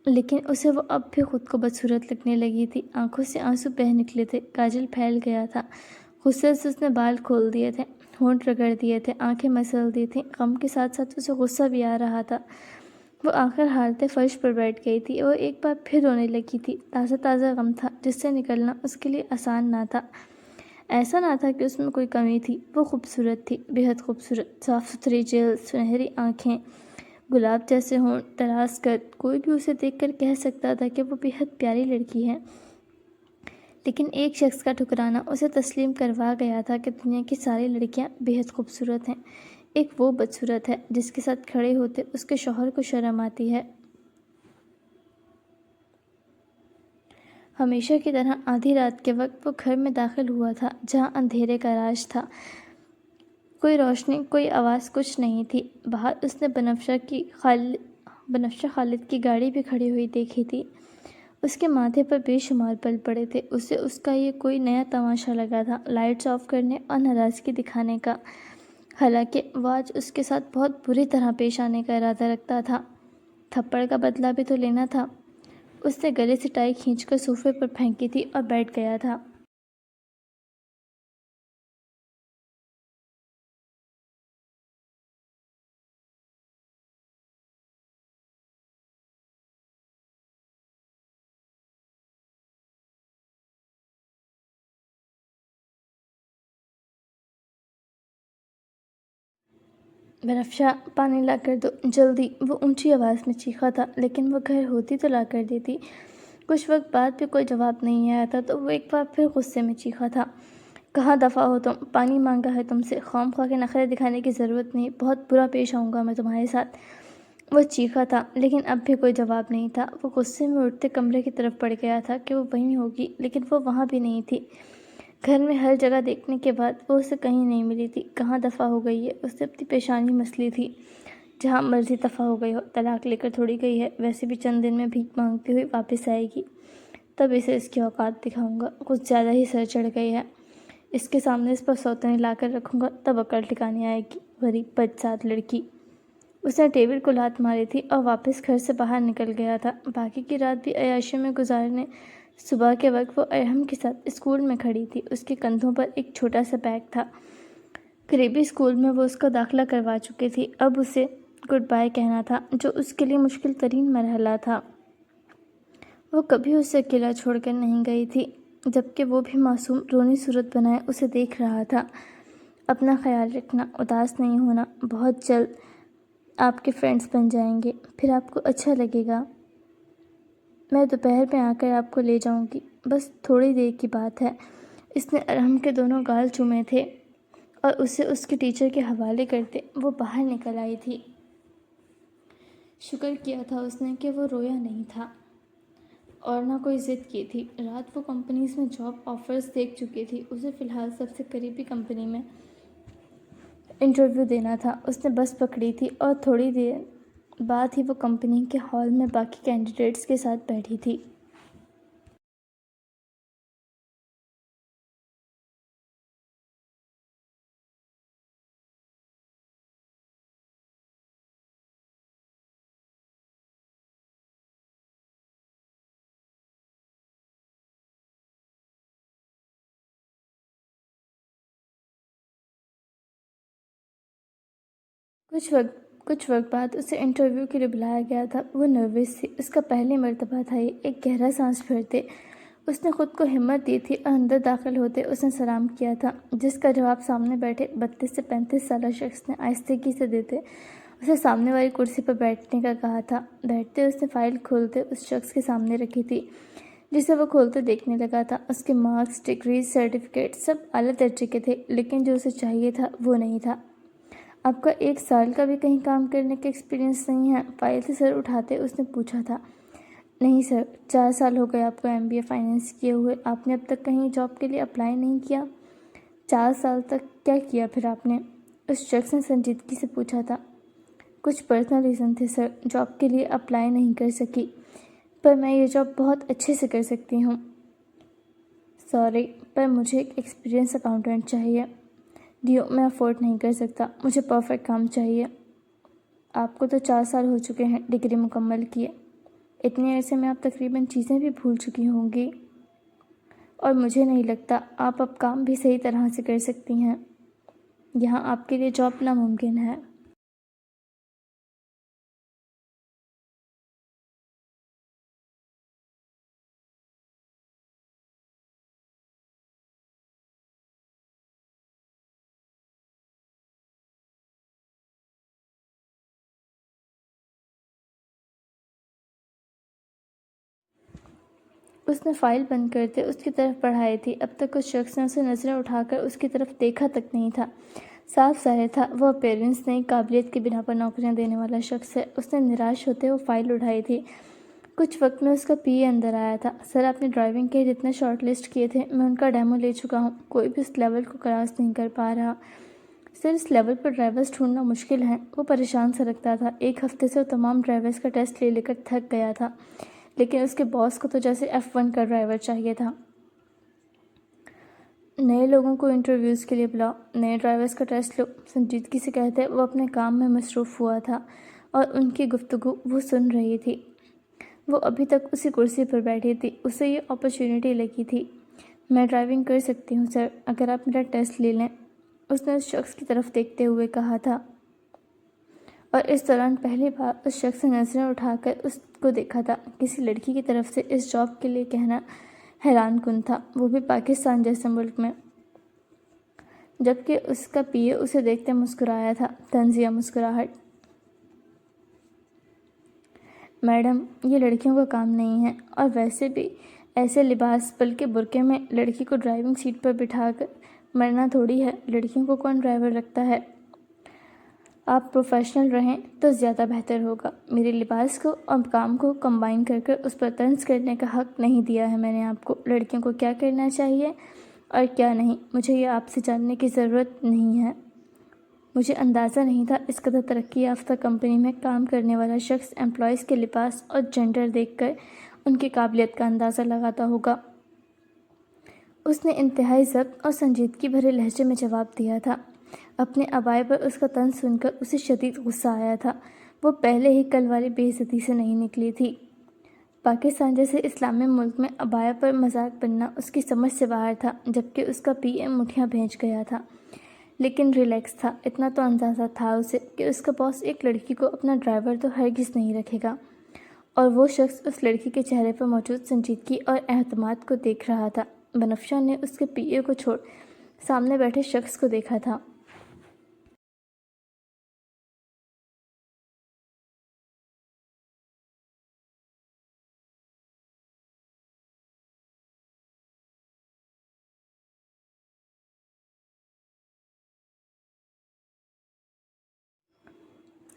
لیکن اسے وہ اب بھی خود کو بدصورت لگنے لگی تھی۔ آنکھوں سے آنسو بہہ نکلے تھے، کاجل پھیل گیا تھا، غصے سے اس نے بال کھول دیے تھے، ہونٹ رگڑ دیے تھے، آنکھیں مسل دی تھیں۔ غم کے ساتھ ساتھ اسے غصہ بھی آ رہا تھا۔ وہ آخر ہارتے فرش پر بیٹھ گئی تھی اور ایک بار پھر رونے لگی تھی۔ تازہ تازہ غم تھا جس سے نکلنا اس کے لیے آسان نہ تھا۔ ایسا نہ تھا کہ اس میں کوئی کمی تھی، وہ خوبصورت تھی، بے حد خوبصورت، صاف ستھری جلد، سنہری آنکھیں، گلاب جیسے ہونٹ، دراز قد۔ کوئی بھی اسے دیکھ کر کہہ سکتا تھا کہ وہ بے حد پیاری لڑکی ہے، لیکن ایک شخص کا ٹھکرانا اسے تسلیم کروا گیا تھا کہ دنیا کی ساری لڑکیاں بے حد خوبصورت ہیں۔ ایک وہ بدصورت ہے جس کے ساتھ کھڑے ہوتے اس کے شوہر کو شرم آتی ہے۔ ہمیشہ کی طرح آدھی رات کے وقت وہ گھر میں داخل ہوا تھا جہاں اندھیرے کا راج تھا۔ کوئی روشنی، کوئی آواز، کچھ نہیں تھی۔ باہر اس نے بنفشہ خالد کی گاڑی بھی کھڑی ہوئی دیکھی تھی۔ اس کے ماتھے پر بے شمار بل پڑے تھے۔ اسے اس کا یہ کوئی نیا تماشا لگا تھا، لائٹس آف کرنے اور ناراضگی دکھانے کا، حالانکہ وہ آج اس کے ساتھ بہت بری طرح پیش آنے کا ارادہ رکھتا تھا۔ تھپڑ کا بدلہ بھی تو لینا تھا۔ اس نے گلے سے ٹائی کھینچ کر صوفے پر پھینکی تھی اور بیٹھ گیا تھا۔ بنفشہ، پانی لا کر دو، جلدی، وہ اونچی آواز میں چیخا تھا، لیکن وہ گھر ہوتی تو لا کر دیتی۔ کچھ وقت بعد بھی کوئی جواب نہیں آیا تھا تو وہ ایک بار پھر غصے میں چیخا تھا، کہاں دفع ہو تم؟ پانی مانگا ہے تم سے، خواہ مخواہ کے نخرے دکھانے کی ضرورت نہیں، بہت برا پیش آؤں گا میں تمہارے ساتھ۔ وہ چیخا تھا، لیکن اب بھی کوئی جواب نہیں تھا۔ وہ غصے میں اٹھتے کمرے کی طرف بڑھ گیا تھا کہ وہ وہیں ہوگی، لیکن وہ وہاں بھی نہیں تھی۔ گھر میں ہر جگہ دیکھنے کے بعد وہ اسے کہیں نہیں ملی تھی۔ کہاں دفع ہو گئی ہے؟ اس نے اپنی پیشانی مسلی تھی۔ جہاں مرضی دفع ہو گئی ہو، طلاق لے کر تھوڑی گئی ہے، ویسے بھی چند دن میں بھیک مانگتی ہوئی واپس آئے گی، تب اسے اس کی اوقات دکھاؤں گا۔ کچھ زیادہ ہی سر چڑھ گئی ہے، اس کے سامنے اس پر سوتنی لا کر رکھوں گا، تب عقل ٹھکانے آئے گی، غریب بدذات لڑکی۔ اس نے ٹیبل کو لات ماری تھی اور واپس گھر سے باہر نکل گیا تھا۔ باقی کی رات بھی عیاشیوں میں گزارنے صبح کے وقت وہ ارحم کے ساتھ اسکول میں کھڑی تھی۔ اس کے کندھوں پر ایک چھوٹا سا بیگ تھا۔ قریبی اسکول میں وہ اس کا داخلہ کروا چکی تھی، اب اسے گڈ بائے کہنا تھا، جو اس کے لیے مشکل ترین مرحلہ تھا۔ وہ کبھی اسے اکیلا چھوڑ کر نہیں گئی تھی، جبکہ وہ بھی معصوم رونی صورت بنائے اسے دیکھ رہا تھا۔ اپنا خیال رکھنا، اداس نہیں ہونا، بہت جلد آپ کے فرینڈز بن جائیں گے، پھر آپ کو اچھا لگے گا۔ میں دوپہر میں آ کر آپ کو لے جاؤں گی، بس تھوڑی دیر کی بات ہے۔ اس نے ارحم کے دونوں گال چومے تھے اور اسے اس کے ٹیچر کے حوالے کرتے وہ باہر نکل آئی تھی۔ شکر کیا تھا اس نے کہ وہ رویا نہیں تھا اور نہ کوئی ضد کی تھی۔ رات وہ کمپنیز میں جاب آفرز دیکھ چکی تھی۔ اسے فی الحال سب سے قریبی کمپنی میں انٹرویو دینا تھا۔ اس نے بس پکڑی تھی اور تھوڑی دیر بعد ہی وہ کمپنی کے ہال میں باقی کینڈیڈیٹس کے ساتھ بیٹھی تھی۔ کچھ وقت بعد اسے انٹرویو کے لیے بلایا گیا تھا۔ وہ نروس تھی، اس کا پہلی مرتبہ تھا یہ۔ ایک گہرا سانس بھرتے اس نے خود کو ہمت دی تھی اور اندر داخل ہوتے اس نے سلام کیا تھا، جس کا جواب سامنے بیٹھے 32 سے 35 سالہ شخص نے آہستگی سے دیتے اسے سامنے والی کرسی پر بیٹھنے کا کہا تھا۔ بیٹھتے اس نے فائل کھولتے اس شخص کے سامنے رکھی تھی جسے وہ کھولتے دیکھنے لگا تھا۔ اس کے مارکس، ڈگریز، سرٹیفکیٹ سب اعلیٰ درجے کے تھے، لیکن جو اسے چاہیے تھا وہ نہیں تھا۔ آپ کا 1 سال کا بھی کہیں کام کرنے کا ایکسپیرینس نہیں ہے؟ فائل سے سر اٹھاتے اس نے پوچھا تھا۔ نہیں سر، 4 سال ہو گئے آپ کو MBA فائنینس کیے ہوئے، آپ نے اب تک کہیں جاب کے لیے اپلائی نہیں کیا؟ 4 سال تک کیا کیا پھر آپ نے؟ اس شخص نے سنجیدگی سے پوچھا تھا۔ کچھ پرسنل ریزن تھے سر، جاب کے لیے اپلائی نہیں کر سکی، پر میں یہ جاب بہت اچھے سے کر سکتی ہوں۔ سوری، پر مجھے ایک ایکسپیرینس اکاؤنٹنٹ چاہیے۔ ڈیو میں افورڈ نہیں کر سکتا، مجھے پرفیکٹ کام چاہیے۔ آپ کو تو 4 سال ہو چکے ہیں ڈگری مکمل کیے، اتنے عرصے میں آپ تقریباً چیزیں بھی بھول چکی ہوں گی، اور مجھے نہیں لگتا آپ اب کام بھی صحیح طرح سے کر سکتی ہیں۔ یہاں آپ کے لیے جاب ناممکن ہے۔ اس نے فائل بند کرتے اس کی طرف بڑھائی تھی۔ اب تک اس شخص نے اسے نظریں اٹھا کر اس کی طرف دیکھا تک نہیں تھا۔ صاف ظاہر تھا وہ اپیرنس نہیں، قابلیت کی بنا پر نوکریاں دینے والا شخص ہے۔ اس نے نراش ہوتے وہ فائل اٹھائی تھی۔ کچھ وقت میں اس کا PA اندر آیا تھا۔ سر، آپ نے ڈرائیونگ کے جتنے شارٹ لسٹ کیے تھے میں ان کا ڈیمو لے چکا ہوں، کوئی بھی اس لیول کو کراس نہیں کر پا رہا۔ سر، اس لیول پر ڈرائیورز ڈھونڈنا مشکل ہے۔ وہ پریشان سا لگتا تھا۔ 1 ہفتے سے وہ تمام ڈرائیورز کا ٹیسٹ لے کر تھک گیا تھا، لیکن اس کے باس کو تو جیسے F1 کا ڈرائیور چاہیے تھا۔ نئے لوگوں کو انٹرویوز کے لیے بلاؤ، نئے ڈرائیورز کا ٹیسٹ لو، سنجیدگی سے کہتے وہ اپنے کام میں مصروف ہوا تھا اور ان کی گفتگو وہ سن رہی تھی۔ وہ ابھی تک اسی کرسی پر بیٹھی تھی، اسے یہ اپرچونٹی لگی تھی۔ میں ڈرائیونگ کر سکتی ہوں سر، اگر آپ میرا ٹیسٹ لے لیں، اس نے اس شخص کی طرف دیکھتے ہوئے کہا تھا، اور اس دوران پہلی بار اس شخص نے نظریں اٹھا کر اس کو دیکھا تھا۔ کسی لڑکی کی طرف سے اس جاب کے لیے کہنا حیران کن تھا، وہ بھی پاکستان جیسے ملک میں۔ جبکہ اس کا PA اسے دیکھتے مسکرایا تھا، طنزیہ مسکراہٹ۔ میڈم، یہ لڑکیوں کا کام نہیں ہے، اور ویسے بھی ایسے لباس، بلکہ برقعے میں لڑکی کو ڈرائیونگ سیٹ پر بٹھا کر مرنا تھوڑی ہے، لڑکیوں کو کون ڈرائیور رکھتا ہے؟ آپ پروفیشنل رہیں تو زیادہ بہتر ہوگا۔ میرے لباس کو اور کام کو کمبائن کر اس پر طنز کرنے کا حق نہیں دیا ہے میں نے آپ کو۔ لڑکیوں کو کیا کرنا چاہیے اور کیا نہیں، مجھے یہ آپ سے جاننے کی ضرورت نہیں ہے۔ مجھے اندازہ نہیں تھا اس قدر ترقی یافتہ کمپنی میں کام کرنے والا شخص امپلائیز کے لباس اور جینڈر دیکھ کر ان کی قابلیت کا اندازہ لگاتا ہوگا۔ اس نے انتہائی ضبط اور سنجیدگی بھرے لہجے میں جواب دیا تھا۔ اپنے عبائے پر اس کا طنز سن کر اسے شدید غصہ آیا تھا۔ وہ پہلے ہی کل والی بے عزتی سے نہیں نکلی تھی۔ پاکستان جیسے اسلامی ملک میں عبایا پر مذاق بننا اس کی سمجھ سے باہر تھا، جبکہ اس کا PA مٹھیاں بھیج گیا تھا، لیکن ریلیکس تھا۔ اتنا تو اندازہ تھا اسے کہ اس کا باس ایک لڑکی کو اپنا ڈرائیور تو ہرگز نہیں رکھے گا، اور وہ شخص اس لڑکی کے چہرے پر موجود سنجیدگی اور اعتماد کو دیکھ رہا تھا۔ بنفشہ نے اس کے PA کو چھوڑ سامنے بیٹھے شخص کو دیکھا تھا۔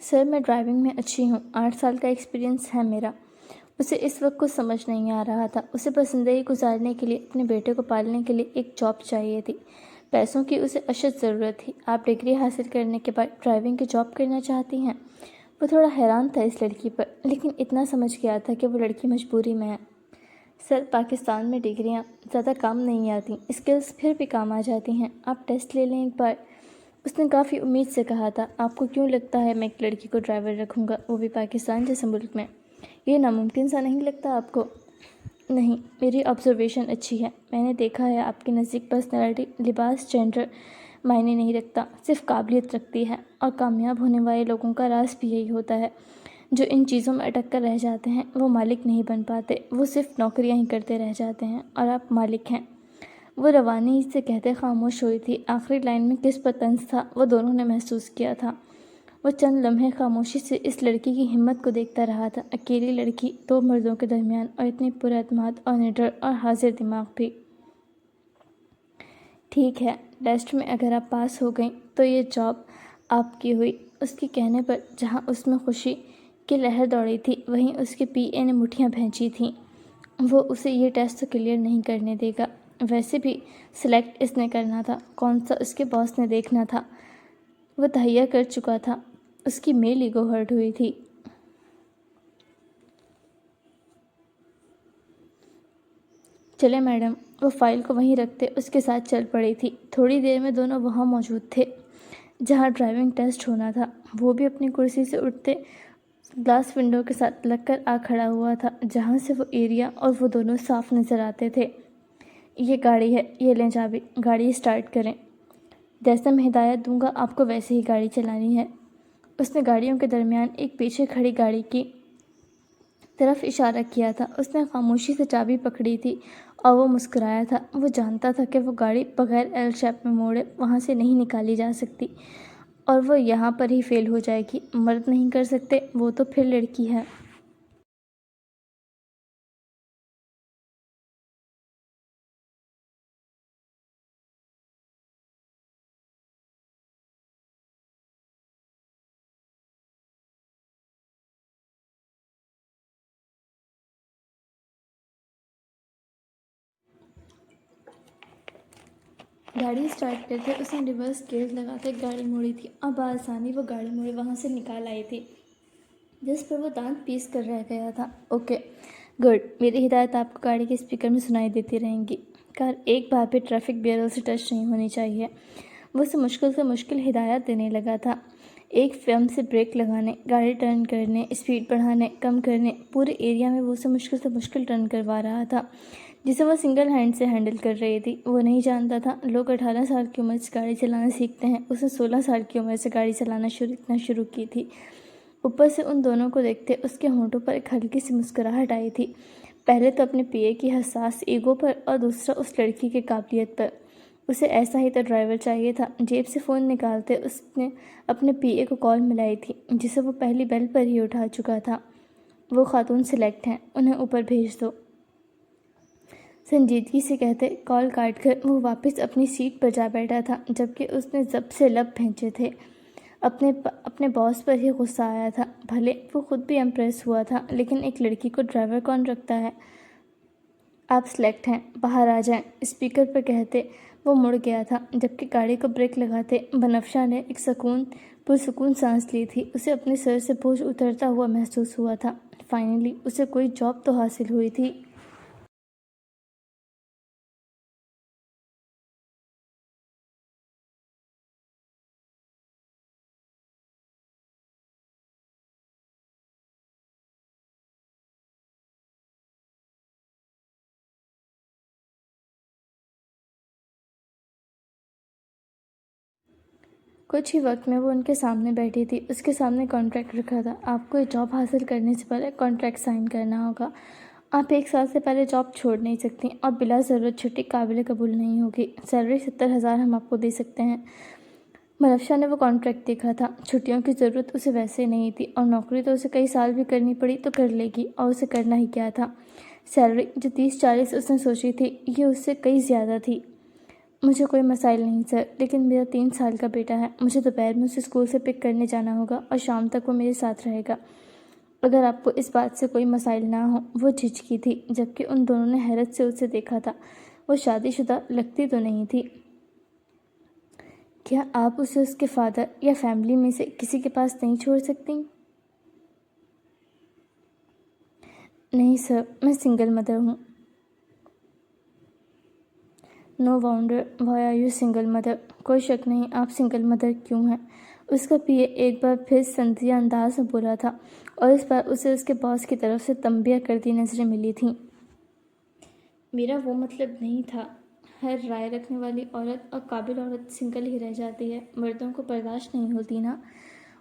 سر، میں ڈرائیونگ میں اچھی ہوں، 8 سال کا ایکسپیرینس ہے میرا۔ اسے اس وقت کچھ سمجھ نہیں آ رہا تھا۔ اسے بس زندگی گزارنے کے لیے، اپنے بیٹے کو پالنے کے لیے ایک جاب چاہیے تھی۔ پیسوں کی اسے اشد ضرورت تھی۔ آپ ڈگری حاصل کرنے کے بعد ڈرائیونگ کی جاب کرنا چاہتی ہیں؟ وہ تھوڑا حیران تھا اس لڑکی پر، لیکن اتنا سمجھ گیا تھا کہ وہ لڑکی مجبوری میں ہے۔ سر، پاکستان میں ڈگریاں زیادہ کام نہیں آتی، اسکلز پھر بھی کام آ جاتی ہیں۔ آپ ٹیسٹ لے لیں ایک بار۔ اس نے کافی امید سے کہا تھا۔ آپ کو کیوں لگتا ہے میں ایک لڑکی کو ڈرائیور رکھوں گا، وہ بھی پاکستان جیسے ملک میں؟ یہ ناممکن سا نہیں لگتا آپ کو؟ نہیں، میری آبزرویشن اچھی ہے۔ میں نے دیکھا ہے آپ کی نزدیک پرسنالٹی، لباس، جینڈر معنی نہیں رکھتا، صرف قابلیت رکھتی ہے، اور کامیاب ہونے والے لوگوں کا راز بھی یہی ہوتا ہے۔ جو ان چیزوں میں اٹک کر رہ جاتے ہیں وہ مالک نہیں بن پاتے، وہ صرف نوکریاں ہی کرتے رہ جاتے ہیں، اور آپ مالک ہیں۔ وہ روانی سے کہتے خاموش ہوئی تھی۔ آخری لائن میں کس پر طنز تھا وہ دونوں نے محسوس کیا تھا۔ وہ چند لمحے خاموشی سے اس لڑکی کی ہمت کو دیکھتا رہا تھا، اکیلی لڑکی 2 مردوں کے درمیان، اور اتنی پر اعتماد اور نڈر اور حاضر دماغ بھی۔ ٹھیک ہے، ٹیسٹ میں اگر آپ پاس ہو گئیں تو یہ جاب آپ کی ہوئی۔ اس کے کہنے پر جہاں اس میں خوشی کی لہر دوڑی تھی وہیں اس کے پی اے نے مٹھیاں بھینچی تھیں۔ وہ اسے یہ ٹیسٹ تو کلیئر نہیں کرنے دے گا، ویسے بھی سلیکٹ اس نے کرنا تھا، کون سا اس کے باس نے دیکھنا تھا۔ وہ تہیا کر چکا تھا۔ اس کی میل ایگو ہرٹ ہوئی تھی۔ چلے میڈم۔ وہ فائل کو وہیں رکھتے اس کے ساتھ چل پڑی تھی۔ تھوڑی دیر میں دونوں وہاں موجود تھے جہاں ڈرائیونگ ٹیسٹ ہونا تھا۔ وہ بھی اپنی کرسی سے اٹھتے گلاس ونڈو کے ساتھ لگ کر آ کھڑا ہوا تھا جہاں سے وہ ایریا اور وہ دونوں صاف نظر آتے تھے۔ یہ گاڑی ہے، یہ لیں چابی، گاڑی اسٹارٹ کریں۔ جیسا میں ہدایت دوں گا آپ کو ویسے ہی گاڑی چلانی ہے۔ اس نے گاڑیوں کے درمیان ایک پیچھے کھڑی گاڑی کی طرف اشارہ کیا تھا۔ اس نے خاموشی سے چابی پکڑی تھی اور وہ مسکرایا تھا۔ وہ جانتا تھا کہ وہ گاڑی بغیر ایل شیپ میں موڑے وہاں سے نہیں نکالی جا سکتی اور وہ یہاں پر ہی فیل ہو جائے گی۔ مرد نہیں کر سکتے وہ تو پھر لڑکی ہے۔ گاڑی اسٹارٹ کرتے اس نے ریورس گیئر لگا کے گاڑی موڑی تھی اور بآسانی وہ گاڑی موڑے وہاں سے نکال آئی تھی جس پر وہ دانت پیس کر رہ گیا تھا۔ اوکے گڈ، میری ہدایت آپ کو گاڑی کے اسپیکر میں سنائی دیتی رہیں گی۔ کار ایک بار بھی ٹریفک بیرل سے ٹچ نہیں ہونی چاہیے۔ وہ اسے مشکل سے مشکل ہدایات دینے لگا تھا، ایک فم سے بریک لگانے، گاڑی ٹرن کرنے، اسپیڈ بڑھانے، کم کرنے۔ پورے ایریا میں وہ اسے مشکل سے مشکل ٹرن کروا رہا تھا جسے وہ سنگل ہینڈ سے ہینڈل کر رہی تھی۔ وہ نہیں جانتا تھا لوگ 18 سال کی عمر سے گاڑی چلانا سیکھتے ہیں، اس نے 16 سال کی عمر سے گاڑی چلانا شروع کی تھی۔ اوپر سے ان دونوں کو دیکھتے اس کے ہونٹوں پر ایک ہلکی سی مسکراہٹ آئی تھی، پہلے تو اپنے پی اے کی حساس ایگو پر اور دوسرا اس لڑکی کی قابلیت پر۔ اسے ایسا ہی تو ڈرائیور چاہیے تھا۔ جیب سے فون نکالتے اس نے اپنے پی اے کو کال ملائی تھی جسے وہ پہلی بیل پر ہی اٹھا چکا تھا۔ وہ خاتون سلیکٹ ہیں، انہیں اوپر بھیج دو، سنجیدگی سے کہتے کال کاٹ کر وہ واپس اپنی سیٹ پر جا بیٹھا تھا جبکہ اس نے ضبط سے لب بھینچے تھے۔ اپنے باس پر ہی غصہ آیا تھا، بھلے وہ خود بھی امپریس ہوا تھا لیکن ایک لڑکی کو ڈرائیور کون رکھتا ہے؟ آپ سلیکٹ ہیں، باہر آ جائیں، اسپیکر پر کہتے وہ مڑ گیا تھا جبکہ گاڑی کو بریک لگاتے بنفشہ نے ایک پرسکون سانس لی تھی۔ اسے اپنے سر سے بوجھ اترتا ہوا محسوس ہوا تھا۔ فائنلی اسے کوئی جاب تو حاصل ہوئی تھی۔ کچھ ہی وقت میں وہ ان کے سامنے بیٹھی تھی۔ اس کے سامنے کانٹریکٹ رکھا تھا۔ آپ کو یہ جاب حاصل کرنے سے پہلے کانٹریکٹ سائن کرنا ہوگا۔ آپ 1 سال سے پہلے جاب چھوڑ نہیں سکتی اور بلا ضرورت چھٹی قابل قبول نہیں ہوگی۔ سیلری 70,000 ہم آپ کو دے سکتے ہیں۔ بنفشہ نے وہ کانٹریکٹ دیکھا تھا۔ چھٹیوں کی ضرورت اسے ویسے نہیں تھی اور نوکری تو اسے کئی سال بھی کرنی پڑی تو کر لے گی، اور اسے کرنا ہی کیا تھا۔ سیلری جو 30-40 اس نے سوچی تھی یہ اس سے کئی زیادہ تھی۔ مجھے کوئی مسائل نہیں سر، لیکن میرا 3 سال کا بیٹا ہے، مجھے دوپہر میں اسے اسکول سے پک کرنے جانا ہوگا اور شام تک وہ میرے ساتھ رہے گا۔ اگر آپ کو اس بات سے کوئی مسائل نہ ہوں۔ وہ جھجکی تھی جبکہ ان دونوں نے حیرت سے اسے دیکھا تھا۔ وہ شادی شدہ لگتی تو نہیں تھی۔ کیا آپ اسے اس کے فادر یا فیملی میں سے کسی کے پاس نہیں چھوڑ سکتی؟ نہیں سر، میں سنگل مدر ہوں۔ No wonder why are you single mother? کوئی شک نہیں آپ سنگل مدر کیوں ہیں؟ اس کا پی اے ایک بار پھر سنجیدہ انداز میں بولا تھا اور اس بار اسے اس کے باس کی طرف سے تنبیہ کرتی نظریں ملی تھیں۔ میرا وہ مطلب نہیں تھا۔ ہر رائے رکھنے والی عورت اور قابل عورت سنگل ہی رہ جاتی ہے، مردوں کو برداشت نہیں ہوتی نا۔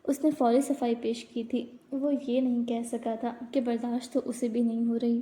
اس نے فوری صفائی پیش کی تھی۔ وہ یہ نہیں کہہ سکا تھا کہ برداشت تو اسے بھی نہیں ہو رہی۔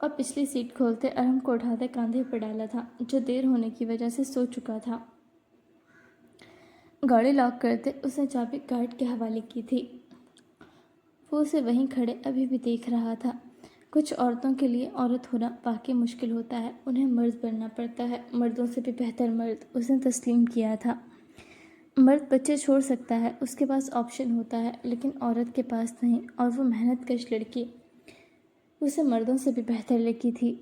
اور پچھلی سیٹ کھولتے ارہم کو اٹھاتے کاندھے پر ڈالا تھا، جو دیر ہونے کی وجہ سے سو چکا تھا۔ گاڑی لاک کرتے اس نے چابی گارڈ کے حوالے کی تھی۔ وہ اسے وہیں کھڑے ابھی بھی دیکھ رہا تھا۔ کچھ عورتوں کے لیے عورت ہونا واقعی مشکل ہوتا ہے، انہیں مرد بننا پڑتا ہے، مردوں سے بھی بہتر مرد، اس نے تسلیم کیا تھا۔ مرد بچے چھوڑ سکتا ہے، اس کے پاس آپشن ہوتا ہے، لیکن عورت کے پاس نہیں، اور وہ محنت کش لڑکی اسے مردوں سے بھی بہتر لگی تھی۔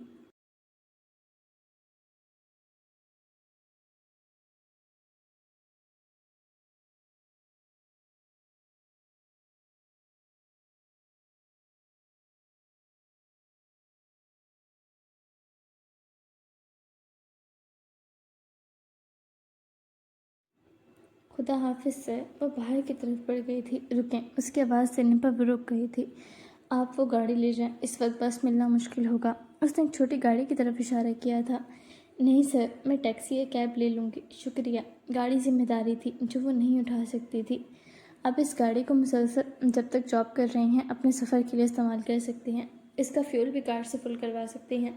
خدا حافظ سر، وہ باہر کی طرف بڑھ گئی تھی۔ رکیں، اس کی آواز دینے پر وہ رک گئی تھی۔ آپ وہ گاڑی لے جائیں، اس وقت بس ملنا مشکل ہوگا۔ اس نے ایک چھوٹی گاڑی کی طرف اشارہ کیا تھا۔ نہیں سر، میں ٹیکسی یا کیب لے لوں گی، شکریہ۔ گاڑی ذمہ داری تھی جو وہ نہیں اٹھا سکتی تھی۔ آپ اس گاڑی کو مسلسل جب تک جاب کر رہی ہیں اپنے سفر کے لیے استعمال کر سکتی ہیں، اس کا فیول بھی کار سے فل کروا سکتی ہیں،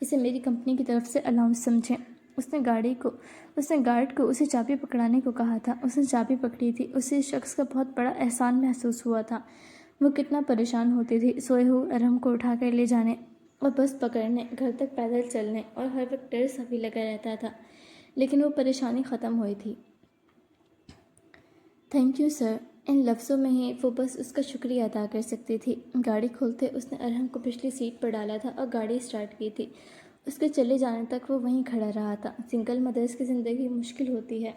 اسے میری کمپنی کی طرف سے الاؤنس سمجھیں۔ اس نے گارڈ کو اسے چابی پکڑانے کو کہا تھا۔ اس نے چابی پکڑی تھی۔ اسے اس شخص کا بہت بڑا احسان محسوس ہوا تھا۔ وہ کتنا پریشان ہوتی تھی سوئے ہوئے ارہم کو اٹھا کر لے جانے اور بس پکڑنے، گھر تک پیدل چلنے، اور ہر وقت ڈر سا بھی لگا رہتا تھا، لیکن وہ پریشانی ختم ہوئی تھی۔ تھینک یو سر، ان لفظوں میں ہی وہ بس اس کا شکریہ ادا کر سکتی تھی۔ گاڑی کھولتے اس نے ارہم کو پچھلی سیٹ پر ڈالا تھا اور گاڑی اسٹارٹ کی تھی۔ اس کے چلے جانے تک وہ وہیں کھڑا رہا تھا۔ سنگل مدرس کی زندگی مشکل ہوتی ہے،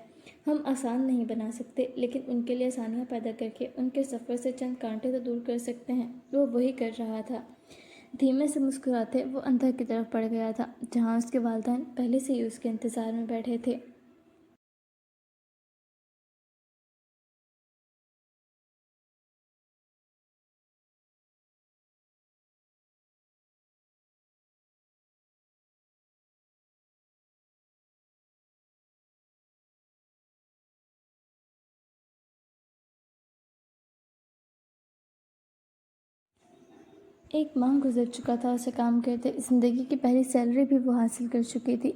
ہم آسان نہیں بنا سکتے، لیکن ان کے لیے آسانیاں پیدا کر کے ان کے سفر سے چند کانٹے تو دور کر سکتے ہیں۔ وہ وہی کر رہا تھا۔ دھیمے سے مسکراتے وہ اندر کی طرف بڑھ گیا تھا، جہاں اس کے والدین پہلے سے ہی اس کے انتظار میں بیٹھے تھے۔ ایک ماہ گزر چکا تھا اسے کام کرتے، زندگی کی پہلی سیلری بھی وہ حاصل کر چکی تھی۔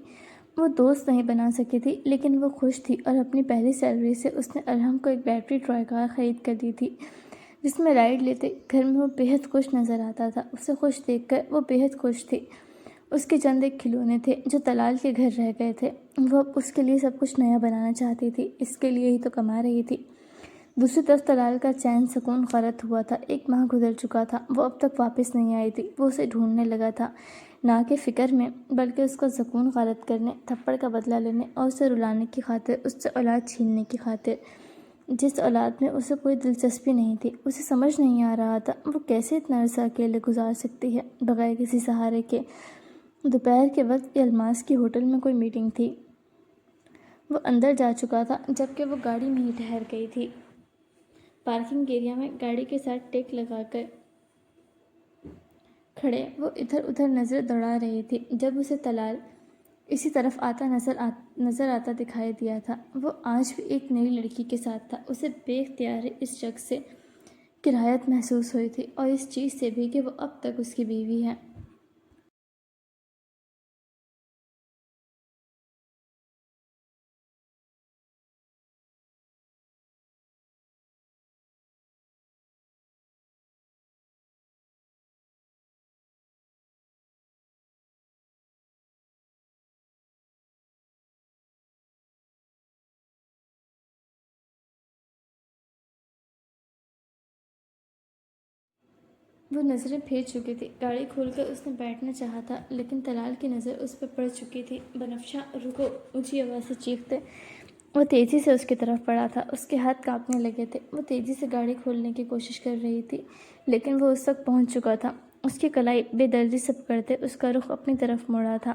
وہ دوست نہیں بنا سکی تھی، لیکن وہ خوش تھی، اور اپنی پہلی سیلری سے اس نے ارہم کو ایک بیٹری ٹرائی کار خرید کر دی تھی، جس میں رائڈ لیتے گھر میں وہ بےحد خوش نظر آتا تھا۔ اسے خوش دیکھ کر وہ بےحد خوش تھی۔ اس کے چند ایک کھلونے تھے جو طلال کے گھر رہ گئے تھے، وہ اب اس کے لیے سب کچھ نیا بنانا چاہتی تھی، اس کے لیے ہی تو کما رہی تھی۔ دوسری طرف طلال کا چین سکون غارت ہوا تھا۔ ایک ماہ گزر چکا تھا، وہ اب تک واپس نہیں آئی تھی۔ وہ اسے ڈھونڈنے لگا تھا، نہ کہ فکر میں، بلکہ اس کا سکون غارت کرنے، تھپڑ کا بدلہ لینے اور اسے رلانے کی خاطر، اس سے اولاد چھیننے کی خاطر، جس اولاد میں اسے کوئی دلچسپی نہیں تھی۔ اسے سمجھ نہیں آ رہا تھا وہ کیسے اتنا عرصہ اکیلے گزار سکتی ہے، بغیر کسی سہارے کے۔ دوپہر کے وقت الماس کی ہوٹل میں کوئی میٹنگ تھی۔ وہ اندر جا چکا تھا جبکہ وہ گاڑی میں ہی ٹھہر گئی تھی۔ پارکنگ ایریا میں گاڑی کے ساتھ ٹیک لگا کر کھڑے وہ ادھر ادھر نظر دوڑا رہی تھی جب اسے طلال اسی طرف آتا نظر آتا دکھائی دیا تھا۔ وہ آج بھی ایک نئی لڑکی کے ساتھ تھا۔ اسے بے اختیار اس شخص سے کراہت محسوس ہوئی تھی، اور اس چیز سے بھی کہ وہ اب تک اس کی بیوی ہے۔ وہ نظریں پھیر چکی تھی۔ گاڑی کھول کر اس نے بیٹھنا چاہا تھا، لیکن طلال کی نظر اس پر پڑ چکی تھی۔ بنفشہ رکو، اونچی آواز سے چیختے وہ تیزی سے اس کی طرف بڑھا تھا۔ اس کے ہاتھ کانپنے لگے تھے۔ وہ تیزی سے گاڑی کھولنے کی کوشش کر رہی تھی، لیکن وہ اس تک پہنچ چکا تھا۔ اس کی کلائی بے دردی سے پکڑتے اس کا رخ اپنی طرف موڑا تھا۔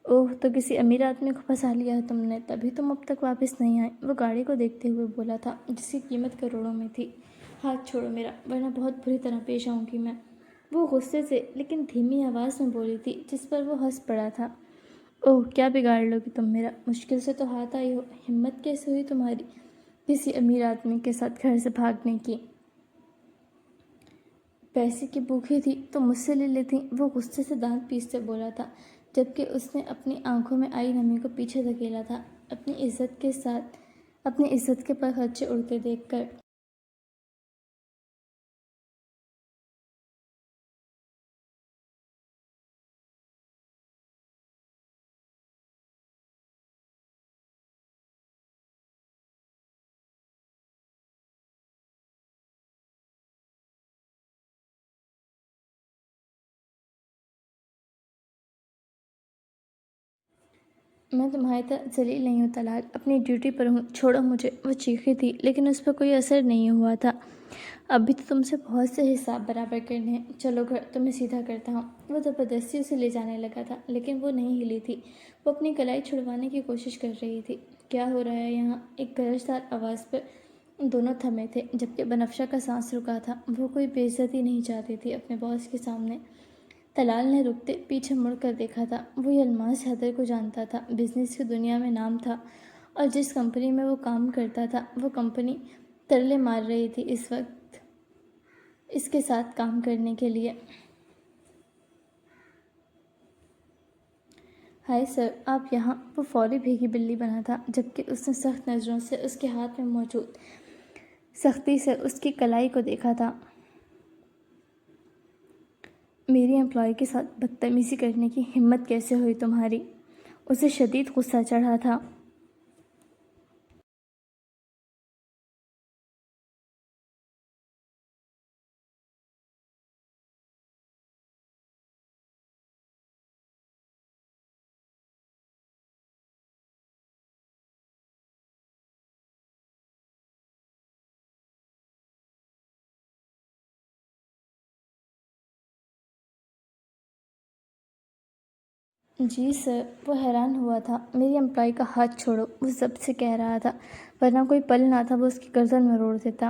اوہ، تو کسی امیر آدمی کو پھنسا لیا ہے تم نے، تبھی تم اب تک واپس نہیں آئی، وہ گاڑی کو دیکھتے ہوئے بولا تھا جس کی قیمت کروڑوں میں تھی۔ ہاتھ چھوڑو میرا، ورنہ بہت بری طرح پیش آؤں گی میں، وہ غصے سے لیکن دھیمی آواز میں بولی تھی، جس پر وہ ہنس پڑا تھا۔ اوہ، کیا بگاڑ لوگی تم میرا، مشکل سے تو ہاتھ آئی ہو، ہمت کیسے ہوئی تمہاری کسی امیر آدمی کے ساتھ گھر سے بھاگنے کی؟ پیسے کی بھوکی تھی تو مجھ سے لے لیتی، وہ غصے سے دانت پیستے بولا تھا، جبکہ اس نے اپنی آنکھوں میں آئی نمی کو پیچھے دھکیلا تھا، اپنی عزت کے پر خدشے اڑتے دیکھ کر۔ میں تمہاری طرح ذلیل نہیں ہوں طلال، اپنی ڈیوٹی پر ہوں، چھوڑو مجھے۔ وہ چیخی تھی لیکن اس پر کوئی اثر نہیں ہوا تھا۔ ابھی تو تم سے بہت سے حساب برابر کرنے ہیں، چلو گھر، تمہیں سیدھا کرتا ہوں۔ وہ زبردستی اسے لے جانے لگا تھا لیکن وہ نہیں ہلی تھی، وہ اپنی کلائی چھڑوانے کی کوشش کر رہی تھی۔ کیا ہو رہا ہے یہاں؟ ایک گرجدار آواز پر دونوں تھمے تھے، جبکہ بنفشہ کا سانس رکا تھا۔ وہ کوئی بے عزتی نہیں چاہتی تھی اپنے باس کے سامنے۔ طلال نے رکتے پیچھے مڑ کر دیکھا تھا۔ وہ یلماز حیدر کو جانتا تھا، بزنس کی دنیا میں نام تھا، اور جس کمپنی میں وہ کام کرتا تھا وہ کمپنی ترلے مار رہی تھی اس وقت اس کے ساتھ کام کرنے کے لیے۔ ہائے سر، آپ یہاں؟ وہ فوری بھیگی بلی بنا تھا، جبکہ اس نے سخت نظروں سے اس کے ہاتھ میں موجود سختی سے اس کی کلائی کو دیکھا تھا۔ میری امپلائی کے ساتھ بدتمیزی کرنے کی ہمت کیسے ہوئی تمہاری؟ اسے شدید غصہ چڑھا تھا۔ جی سر، وہ حیران ہوا تھا۔ میری امپلائی کا ہاتھ چھوڑو، وہ ضبط سے کہہ رہا تھا، ورنہ کوئی پل نہ تھا وہ اس کی گردن مروڑ دیتا۔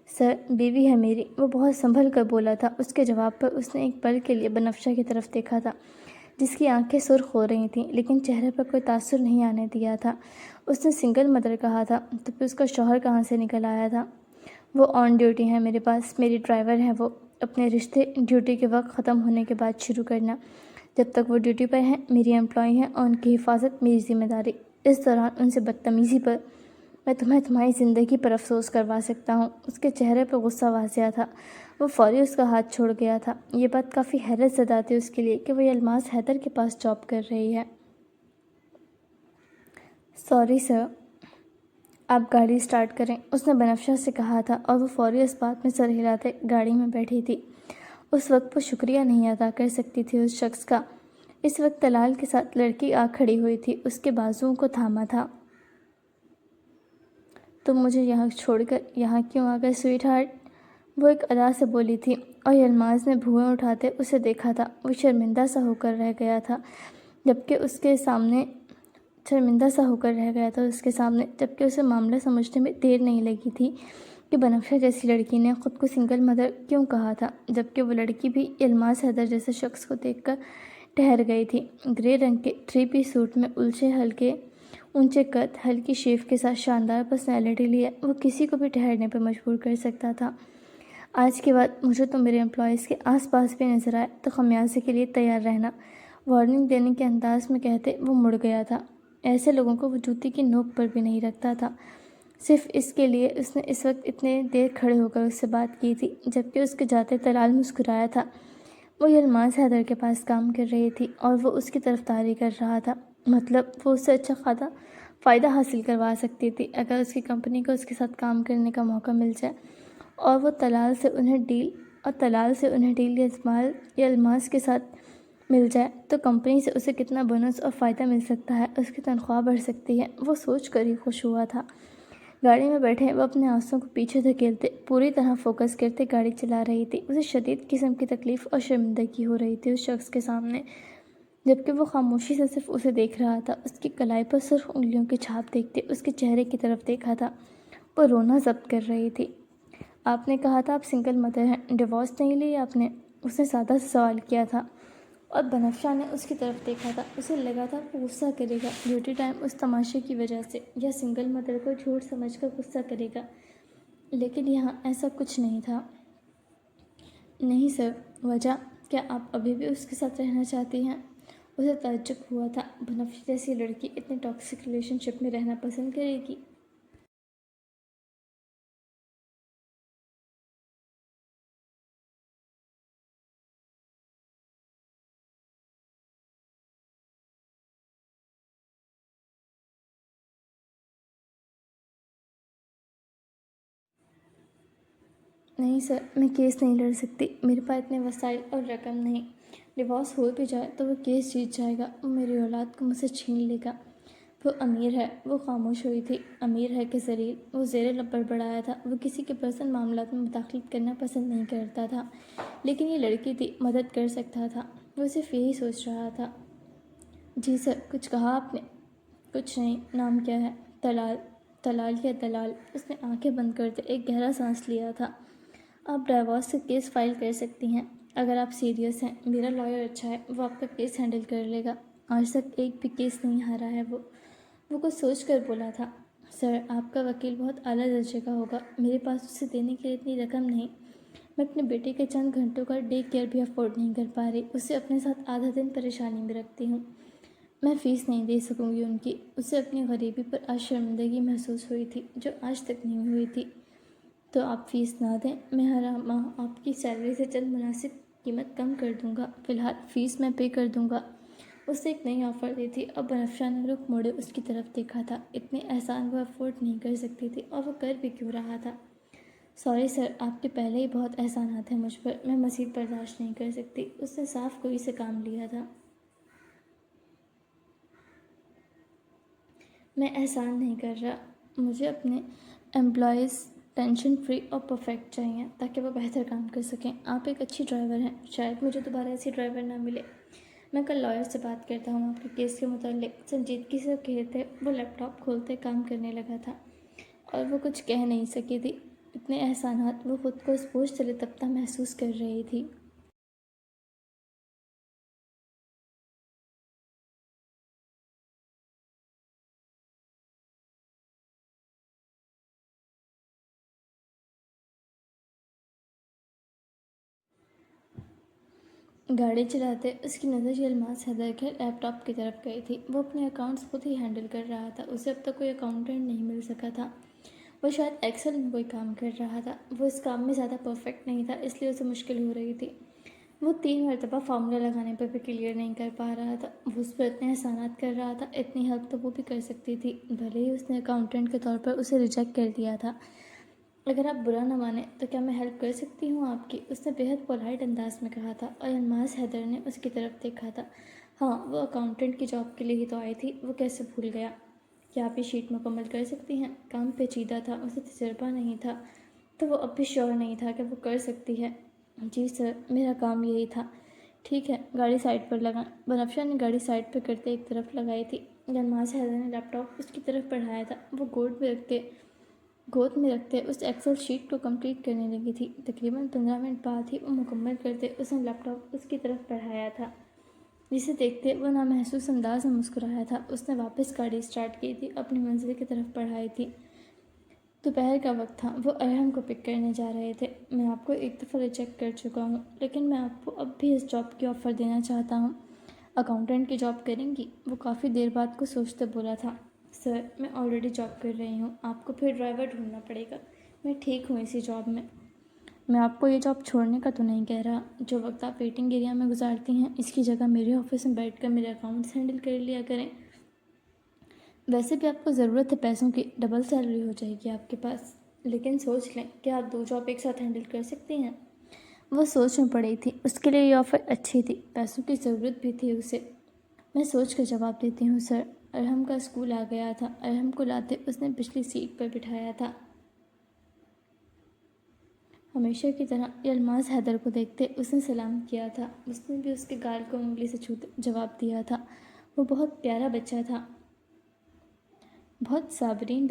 سر، بیوی ہے میری، وہ بہت سنبھل کر بولا تھا۔ اس کے جواب پر اس نے ایک پل کے لیے بنفشہ کی طرف دیکھا تھا، جس کی آنکھیں سرخ ہو رہی تھیں لیکن چہرے پر کوئی تاثر نہیں آنے دیا تھا۔ اس نے سنگل مدر کہا تھا، تو پھر اس کا شوہر کہاں سے نکل آیا تھا؟ وہ آن ڈیوٹی ہے میرے پاس، میری ڈرائیور ہے وہ۔ اپنے رشتے ڈیوٹی کے وقت ختم ہونے کے بعد شروع کرنا۔ جب تک وہ ڈیوٹی پر ہیں، میری امپلائی ہیں اور ان کی حفاظت میری ذمہ داری۔ اس دوران ان سے بدتمیزی پر میں تمہیں تمہاری زندگی پر افسوس کروا سکتا ہوں۔ اس کے چہرے پر غصہ واضح تھا۔ وہ فوری اس کا ہاتھ چھوڑ گیا تھا۔ یہ بات کافی حیرت زدہ تھی اس کے لیے کہ وہ یلماز حیدر کے پاس جاب کر رہی ہے۔ سوری سر، آپ گاڑی اسٹارٹ کریں، اس نے بنفشہ سے کہا تھا، اور وہ فوری اس بات میں سر ہلاتے گاڑی میں بیٹھی تھی۔ اس وقت وہ شکریہ نہیں ادا کر سکتی تھی اس شخص کا۔ اس وقت طلال کے ساتھ لڑکی آ کھڑی ہوئی تھی، اس کے بازوؤں کو تھاما تھا۔ تم مجھے یہاں چھوڑ کر یہاں کیوں آ گئے سویٹ ہارٹ؟ وہ ایک ادا سے بولی تھی، اور یلماز نے بھویں اٹھاتے اسے دیکھا تھا۔ وہ شرمندہ سا ہو کر رہ گیا تھا جبکہ اسے معاملہ سمجھنے میں دیر نہیں لگی تھی کہ بنفشہ جیسی لڑکی نے خود کو سنگل مدر کیوں کہا تھا، جبکہ وہ لڑکی بھی یلماز حیدر جیسے شخص کو دیکھ کر ٹھہر گئی تھی۔ گرے رنگ کے 3 پیس سوٹ میں ہلکے اونچے قد، ہلکی شیف کے ساتھ شاندار پرسنالٹی لیے وہ کسی کو بھی ٹھہرنے پر مجبور کر سکتا تھا۔ آج کے بعد مجھے تم میرے امپلائیز کے آس پاس بھی نظر آئے تو خمیازے کے لیے تیار رہنا، وارننگ دینے کے انداز میں کہتے وہ مڑ گیا تھا۔ ایسے لوگوں کو وہ جوتی کی نوک پر بھی نہیں رکھتا تھا۔ صرف اس کے لیے اس نے اس وقت اتنے دیر کھڑے ہو کر اس سے بات کی تھی، جبکہ اس کے جاتے طلال مسکرایا تھا۔ وہ یلماز حیدر کے پاس کام کر رہی تھی اور وہ اس کی طرفداری کر رہا تھا، مطلب وہ اس سے اچھا فائدہ حاصل کروا سکتی تھی اگر اس کی کمپنی کو اس کے ساتھ کام کرنے کا موقع مل جائے، اور طلال سے انہیں ڈیل یلماز کے ساتھ مل جائے تو کمپنی سے اسے کتنا بونس اور فائدہ مل سکتا ہے، اس کی تنخواہ بڑھ سکتی ہے۔ وہ سوچ کر ہی خوش ہوا تھا۔ گاڑی میں بیٹھے وہ اپنے آنسوؤں کو پیچھے دھکیلتے پوری طرح فوکس کرتے گاڑی چلا رہی تھی۔ اسے شدید قسم کی تکلیف اور شرمندگی ہو رہی تھی اس شخص کے سامنے، جبکہ وہ خاموشی سے صرف اسے دیکھ رہا تھا۔ اس کی کلائی پر سرخ انگلیوں کی چھاپ دیکھتے اس کے چہرے کی طرف دیکھا تھا۔ وہ رونا ضبط کر رہی تھی۔ آپ نے کہا تھا آپ سنگل مدر ہیں، ڈیورس نہیں لی آپ نے؟ اس نے سادہ سا سوال کیا تھا، اور بنفشہ نے اس کی طرف دیکھا تھا۔ اسے لگا تھا وہ غصہ کرے گا ڈیوٹی ٹائم اس تماشے کی وجہ سے، یا سنگل مدر کو جھوٹ سمجھ کر غصہ کرے گا، لیکن یہاں ایسا کچھ نہیں تھا۔ نہیں سر، وجہ کیا آپ ابھی بھی اس کے ساتھ رہنا چاہتی ہیں؟ اسے تعجب ہوا تھا، بنفشی جیسی لڑکی اتنے ٹاکسک ریلیشن شپ میں رہنا پسند کرے گی؟ نہیں سر، میں کیس نہیں لڑ سکتی، میرے پاس اتنے وسائل اور رقم نہیں۔ ڈیورس ہو بھی جائے تو وہ کیس جیت جائے گا، وہ میری اولاد کو مجھ سے چھین لے گا۔ وہ امیر ہے، وہ خاموش ہوئی تھی۔ امیر ہے کہ ذلیل، وہ زیر لب بڑبڑایا تھا۔ وہ کسی کے پرسنل معاملات میں مداخلت کرنا پسند نہیں کرتا تھا، لیکن یہ لڑکی تھی، مدد کر سکتا تھا۔ وہ صرف یہی سوچ رہا تھا۔ جی سر، کچھ کہا آپ نے؟ کچھ نہیں۔ نام کیا ہے؟ طلال۔ طلال یا دلال؟ اس نے آنکھیں بند کرتے ایک گہرا سانس لیا تھا۔ آپ ڈائیورس کا کیس فائل کر سکتی ہیں اگر آپ سیریس ہیں۔ میرا لائر اچھا ہے، وہ آپ کا کیس ہینڈل کر لے گا۔ آج تک ایک بھی کیس نہیں ہارا ہے وہ کچھ سوچ کر بولا تھا۔ سر، آپ کا وکیل بہت اعلیٰ درجے کا ہوگا، میرے پاس اسے دینے کے لیے اتنی رقم نہیں۔ میں اپنے بیٹے کے چند گھنٹوں کا ڈے کیئر بھی افورڈ نہیں کر پا رہی، اسے اپنے ساتھ آدھا دن پریشانی میں رکھتی ہوں۔ میں فیس نہیں دے سکوں گی ان کی۔ اسے اپنی غریبی پر آج شرمندگی محسوس ہوئی تھی جو آج تک نہیں ہوئی تھی۔ تو آپ فیس نہ دیں، میں ہر ماہ آپ کی سیلری سے چند مناسب قیمت کم کر دوں گا، فی الحال فیس میں پے کر دوں گا۔ اس نے ایک نئی آفر دی تھی۔ اب بنفشہ نے رخ موڑے اس کی طرف دیکھا تھا۔ اتنے احسان وہ افورڈ نہیں کر سکتی تھی، اور وہ کر بھی کیوں رہا تھا؟ سوری سر، آپ کے پہلے ہی بہت احسانات ہیں مجھ پر، میں مزید برداشت نہیں کر سکتی۔ اس نے صاف کوئی سے کام لیا تھا۔ میں احسان نہیں کر رہا، مجھے اپنے امپلائیز ٹینشن فری اور پرفیکٹ چاہیے تاکہ وہ بہتر کام کر سکیں۔ آپ ایک اچھی ڈرائیور ہیں، شاید مجھے دوبارہ ایسی ڈرائیور نہ ملے۔ میں کل لائر سے بات کرتا ہوں آپ کے کیس کے متعلق۔ سنجیدگی سے کہتے وہ لیپ ٹاپ کھولتے کام کرنے لگا تھا، اور وہ کچھ کہہ نہیں سکی تھی۔ اتنے احسانات، وہ خود کو اس بوجھ تلے تپتا محسوس کر رہی تھی۔ گاڑی چلاتے اس کی نظر یلماز حیدر کے لیپ ٹاپ کی طرف گئی تھی۔ وہ اپنے اکاؤنٹس خود ہی ہینڈل کر رہا تھا، اسے اب تک کوئی اکاؤنٹنٹ نہیں مل سکا تھا۔ وہ شاید ایکسل میں کوئی کام کر رہا تھا، وہ اس کام میں زیادہ پرفیکٹ نہیں تھا، اس لیے اسے مشکل ہو رہی تھی۔ وہ 3 مرتبہ فارمولا لگانے پر بھی کلیئر نہیں کر پا رہا تھا۔ وہ اس پر اتنے احسانات کر رہا تھا، اتنی ہیلپ تو وہ بھی کر سکتی تھی، بھلے ہی اس نے اکاؤنٹنٹ کے طور پر اسے ریجیکٹ کر دیا تھا۔ اگر آپ برا نہ مانیں تو کیا میں ہیلپ کر سکتی ہوں آپ کی؟ اس نے بہت پولائٹ انداز میں کہا تھا، اور یلماز حیدر نے اس کی طرف دیکھا تھا۔ ہاں، وہ اکاؤنٹنٹ کی جاب کے لیے ہی تو آئی تھی، وہ کیسے بھول گیا؟ کیا آپ یہ شیٹ مکمل کر سکتی ہیں؟ کام پیچیدہ تھا، اسے تجربہ نہیں تھا، تو وہ اب بھی شیور نہیں تھا کہ وہ کر سکتی ہے۔ جی سر، میرا کام یہی تھا۔ ٹھیک ہے، گاڑی سائڈ پر لگائیں۔ بنفشہ نے گاڑی سائڈ پر کرتے ایک طرف لگائی تھی۔ یلماز حیدر نے لیپ ٹاپ اس کی طرف بڑھایا تھا۔ وہ گود میں رکھتے اس ایکسل شیٹ کو کمپلیٹ کرنے لگی تھی۔ تقریباً 15 منٹ بعد ہی وہ مکمل کرتے اس نے لیپ ٹاپ اس کی طرف بڑھایا تھا، جسے دیکھتے وہ نامحسوس انداز میں مسکرایا تھا۔ اس نے واپس گاڑی اسٹارٹ کی تھی، اپنی منزل کی طرف بڑھائی تھی۔ دوپہر کا وقت تھا، وہ ارحم کو پک کرنے جا رہے تھے۔ میں آپ کو ایک دفعہ ریجیکٹ کر چکا ہوں، لیکن میں آپ کو اب بھی اس جاب کی آفر دینا چاہتا ہوں۔ اکاؤنٹنٹ کی جاب کریں گی؟ وہ کافی دیر بعد کو سوچتے بولا تھا۔ سر، میں آلریڈی جاب کر رہی ہوں، آپ کو پھر ڈرائیور ڈھونڈنا پڑے گا۔ میں ٹھیک ہوں اسی جاب میں۔ میں آپ کو یہ جاب چھوڑنے کا تو نہیں کہہ رہا۔ جو وقت آپ ویٹنگ ایریا میں گزارتی ہیں، اس کی جگہ میرے آفس میں بیٹھ کر میرے اکاؤنٹس ہینڈل کر لیا کریں۔ ویسے بھی آپ کو ضرورت ہے پیسوں کی، ڈبل سیلری ہو جائے گی آپ کے پاس۔ لیکن سوچ لیں کہ آپ 2 جاب ایک ساتھ ہینڈل کر سکتی ہیں۔ وہ سوچ میں پڑی تھی، اس کے لیے یہ آفر اچھی تھی، پیسوں کی ضرورت بھی تھی اسے۔ میں سوچ کر جواب دیتی ہوں سر۔ ارحم کا اسکول آ گیا تھا۔ ارحم کو لاتے اس نے پچھلی سیٹ پر بٹھایا تھا۔ ہمیشہ کی طرح یلماز حیدر کو دیکھتے اس نے سلام کیا تھا۔ اس نے بھی اس کے گال کو انگلی سے چھوتے جواب دیا تھا۔ وہ بہت پیارا بچہ تھا، بہت صابرین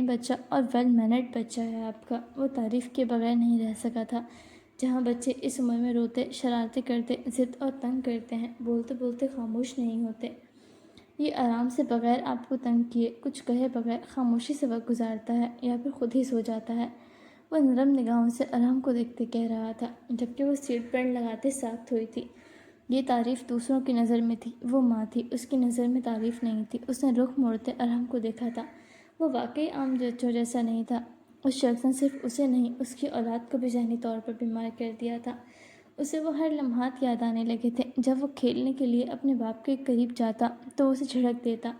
بچہ اور ویل مینرڈ بچہ ہے آپ کا۔ وہ تعریف کے بغیر نہیں رہ سکا تھا۔ جہاں بچے اس عمر میں روتے، شرارتیں کرتے، ضد اور تنگ کرتے ہیں، بولتے بولتے خاموش نہیں ہوتے، یہ آرام سے بغیر آپ کو تنگ کیے، کچھ کہے بغیر خاموشی سے وقت گزارتا ہے یا پھر خود ہی سو جاتا ہے۔ وہ نرم نگاہوں سے ارحم کو دیکھتے کہہ رہا تھا، جبکہ وہ سیٹ بیلٹ لگاتے ساکت ہوئی تھی۔ یہ تعریف دوسروں کی نظر میں تھی، وہ ماں تھی، اس کی نظر میں تعریف نہیں تھی۔ اس نے رخ موڑتے ارحم کو دیکھا تھا۔ وہ واقعی عام بچوں جیسا نہیں تھا۔ اس شخص نے صرف اسے نہیں، اس کی اولاد کو بھی ذہنی طور پر بیمار کر دیا تھا۔ اسے وہ ہر لمحات یاد آنے لگے تھے جب وہ کھیلنے کے لیے اپنے باپ کے قریب جاتا تو اسے جھڑک دیتا،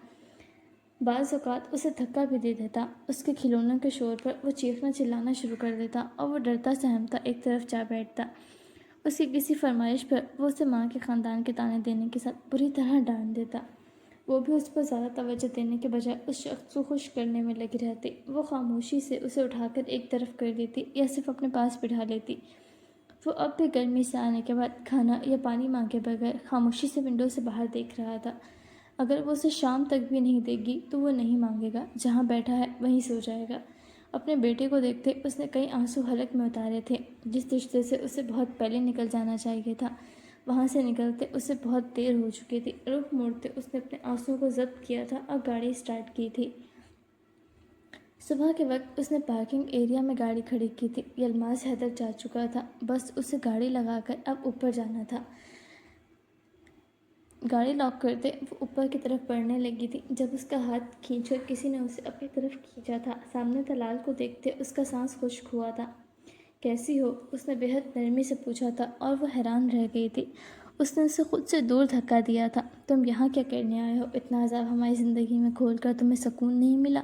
بعض اوقات اسے دھکا بھی دے دیتا۔ اس کے کھلونوں کے شور پر وہ چیخنا چلانا شروع کر دیتا اور وہ ڈرتا سہمتا ایک طرف جا بیٹھتا۔ اس کی کسی فرمائش پر وہ اسے ماں کے خاندان کے طعنے دینے کے ساتھ بری طرح ڈانٹ دیتا۔ وہ بھی اس پر زیادہ توجہ دینے کے بجائے اس شخص کو خوش کرنے میں لگی رہتی۔ وہ خاموشی سے اسے اٹھا کر ایک طرف کر دیتی یا صرف اپنے پاس بٹھا لیتی۔ وہ اب بھی گرمی سے آنے کے بعد کھانا یا پانی مانگے بغیر خاموشی سے ونڈو سے باہر دیکھ رہا تھا۔ اگر وہ اسے شام تک بھی نہیں دے گی تو وہ نہیں مانگے گا، جہاں بیٹھا ہے وہیں سو جائے گا۔ اپنے بیٹے کو دیکھتے اس نے کئی آنسو حلق میں اتارے تھے۔ جس رشتے سے اسے بہت پہلے نکل جانا چاہیے تھا، وہاں سے نکلتے اسے بہت دیر ہو چکی تھی۔ رخ موڑتے اس نے اپنے آنسوؤں کو ضبط کیا تھا اور گاڑی سٹارٹ کی تھی۔ صبح کے وقت اس نے پارکنگ ایریا میں گاڑی کھڑی کی تھی۔ یلماز حیدر جا چکا تھا، بس اسے گاڑی لگا کر اب اوپر جانا تھا۔ گاڑی لاک کرتے وہ اوپر کی طرف بڑھنے لگی تھی جب اس کا ہاتھ کھینچ کر کسی نے اسے اپنی طرف کھینچا تھا۔ سامنے طلال کو دیکھتے اس کا سانس خشک ہوا تھا۔ کیسی ہو؟ اس نے بےحد نرمی سے پوچھا تھا اور وہ حیران رہ گئی تھی۔ اس نے اسے خود سے دور دھکا دیا تھا۔ تم یہاں کیا کرنے آئے ہو؟ اتنا عذاب ہماری زندگی میں کھول کر تمہیں سکون نہیں ملا؟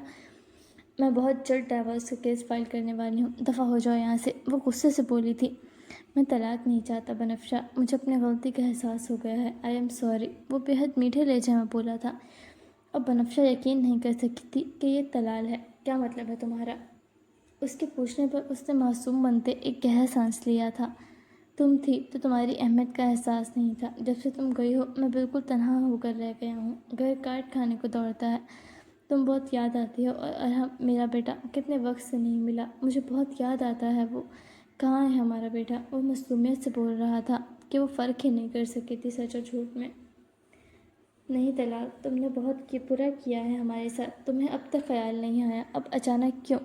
میں بہت جلد ڈائیورس کا کیس فائل کرنے والی ہوں، دفع ہو جاؤ یہاں سے، وہ غصے سے بولی تھی۔ میں طلاق نہیں چاہتا بنفشہ، مجھے اپنی غلطی کا احساس ہو گیا ہے، آئی ایم سوری، وہ بےحد میٹھے لہجے میں بولا تھا۔ اب بنفشہ یقین نہیں کر سکتی تھی کہ یہ طلال ہے۔ کیا مطلب ہے تمہارا؟ اس کے پوچھنے پر اس نے معصوم بنتے ایک گہرا سانس لیا تھا۔ تم تھی تو تمہاری اہمیت کا احساس نہیں تھا۔ جب سے تم گئی ہو میں بالکل تنہا ہو کر رہ گیا ہوں، گھر کاٹ کھانے کو دوڑتا ہے۔ تم بہت یاد آتی ہو اور ارحم میرا بیٹا کتنے وقت سے نہیں ملا، مجھے بہت یاد آتا ہے۔ وہ کہاں ہے ہمارا بیٹا؟ وہ معصومیت سے بول رہا تھا کہ وہ فرق ہی نہیں کر سکی تھی سچ اور جھوٹ میں۔ نہیں طلال، تم نے بہت برا کیا ہے ہمارے ساتھ، تمہیں اب تک خیال نہیں آیا، اب اچانک کیوں؟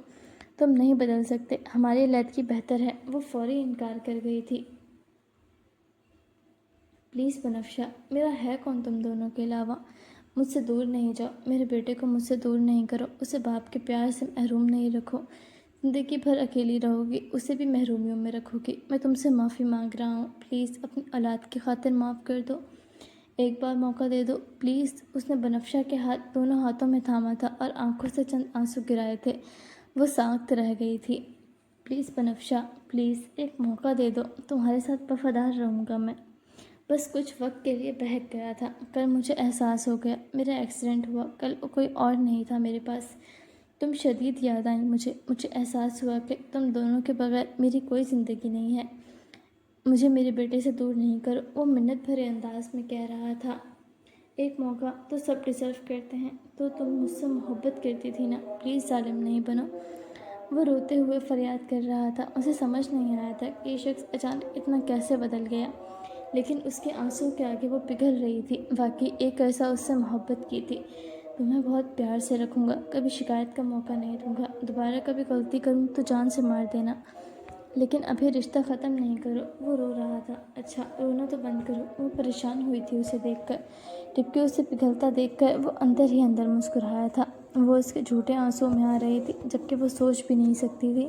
تم نہیں بدل سکتے، ہماری علیحدگی بہتر ہے۔ وہ فوری انکار کر گئی تھی۔ پلیز بنفشہ، میرا ہے کون تم دونوں کے علاوہ؟ مجھ سے دور نہیں جاؤ، میرے بیٹے کو مجھ سے دور نہیں کرو، اسے باپ کے پیار سے محروم نہیں رکھو۔ زندگی بھر اکیلی رہو گی، اسے بھی محرومیوں میں رکھو گی۔ میں تم سے معافی مانگ رہا ہوں، پلیز اپنی اولاد کی خاطر معاف کر دو، ایک بار موقع دے دو پلیز۔ اس نے بنفشہ کے ہاتھ دونوں ہاتھوں میں تھاما تھا اور آنکھوں سے چند آنسو گرائے تھے۔ وہ سانکت رہ گئی تھی۔ پلیز بنفشہ، پلیز ایک موقع دے دو، تمہارے ساتھ وفادار رہوں گا میں۔ بس کچھ وقت کے لیے بہک گیا تھا۔ کل مجھے احساس ہو گیا، میرا ایکسیڈنٹ ہوا، کل کوئی اور نہیں تھا میرے پاس۔ تم شدید یاد آئیں مجھے احساس ہوا کہ تم دونوں کے بغیر میری کوئی زندگی نہیں ہے۔ مجھے میرے بیٹے سے دور نہیں کرو، وہ منت بھرے انداز میں کہہ رہا تھا۔ ایک موقع تو سب ڈیزرو کرتے ہیں، تو تم مجھ سے محبت کرتی تھی نا، پلیز ظالم نہیں بنو۔ وہ روتے ہوئے فریاد کر رہا تھا۔ اسے سمجھ نہیں آیا تھا کہ یہ شخص اچانک اتنا کیسے بدل گیا، لیکن اس کے آنسوں کے آگے وہ پگھل رہی تھی۔ واقعی ایک عرصہ اس سے محبت کی تھی۔ تمہیں بہت پیار سے رکھوں گا، کبھی شکایت کا موقع نہیں دوں گا، دوبارہ کبھی غلطی کروں تو جان سے مار دینا، لیکن ابھی رشتہ ختم نہیں کرو۔ وہ رو رہا تھا۔ اچھا رونا تو بند کرو۔ وہ پریشان ہوئی تھی اسے دیکھ کر، جبکہ اسے پگھلتا دیکھ کر وہ اندر ہی اندر مسکرایا تھا۔ وہ اس کے جھوٹے آنسوں میں آ رہی تھی، جبکہ وہ سوچ بھی نہیں سکتی تھی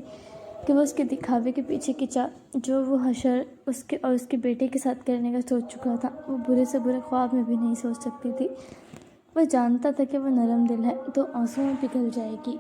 کہ وہ اس کے دکھاوے کے پیچھے کی چال جو وہ حشر اس کے اور اس کے بیٹے کے ساتھ کرنے کا سوچ چکا تھا، وہ برے سے برے خواب میں بھی نہیں سوچ سکتی تھی۔ وہ جانتا تھا کہ وہ نرم دل ہے تو آنسوں میں پگھل جائے گی۔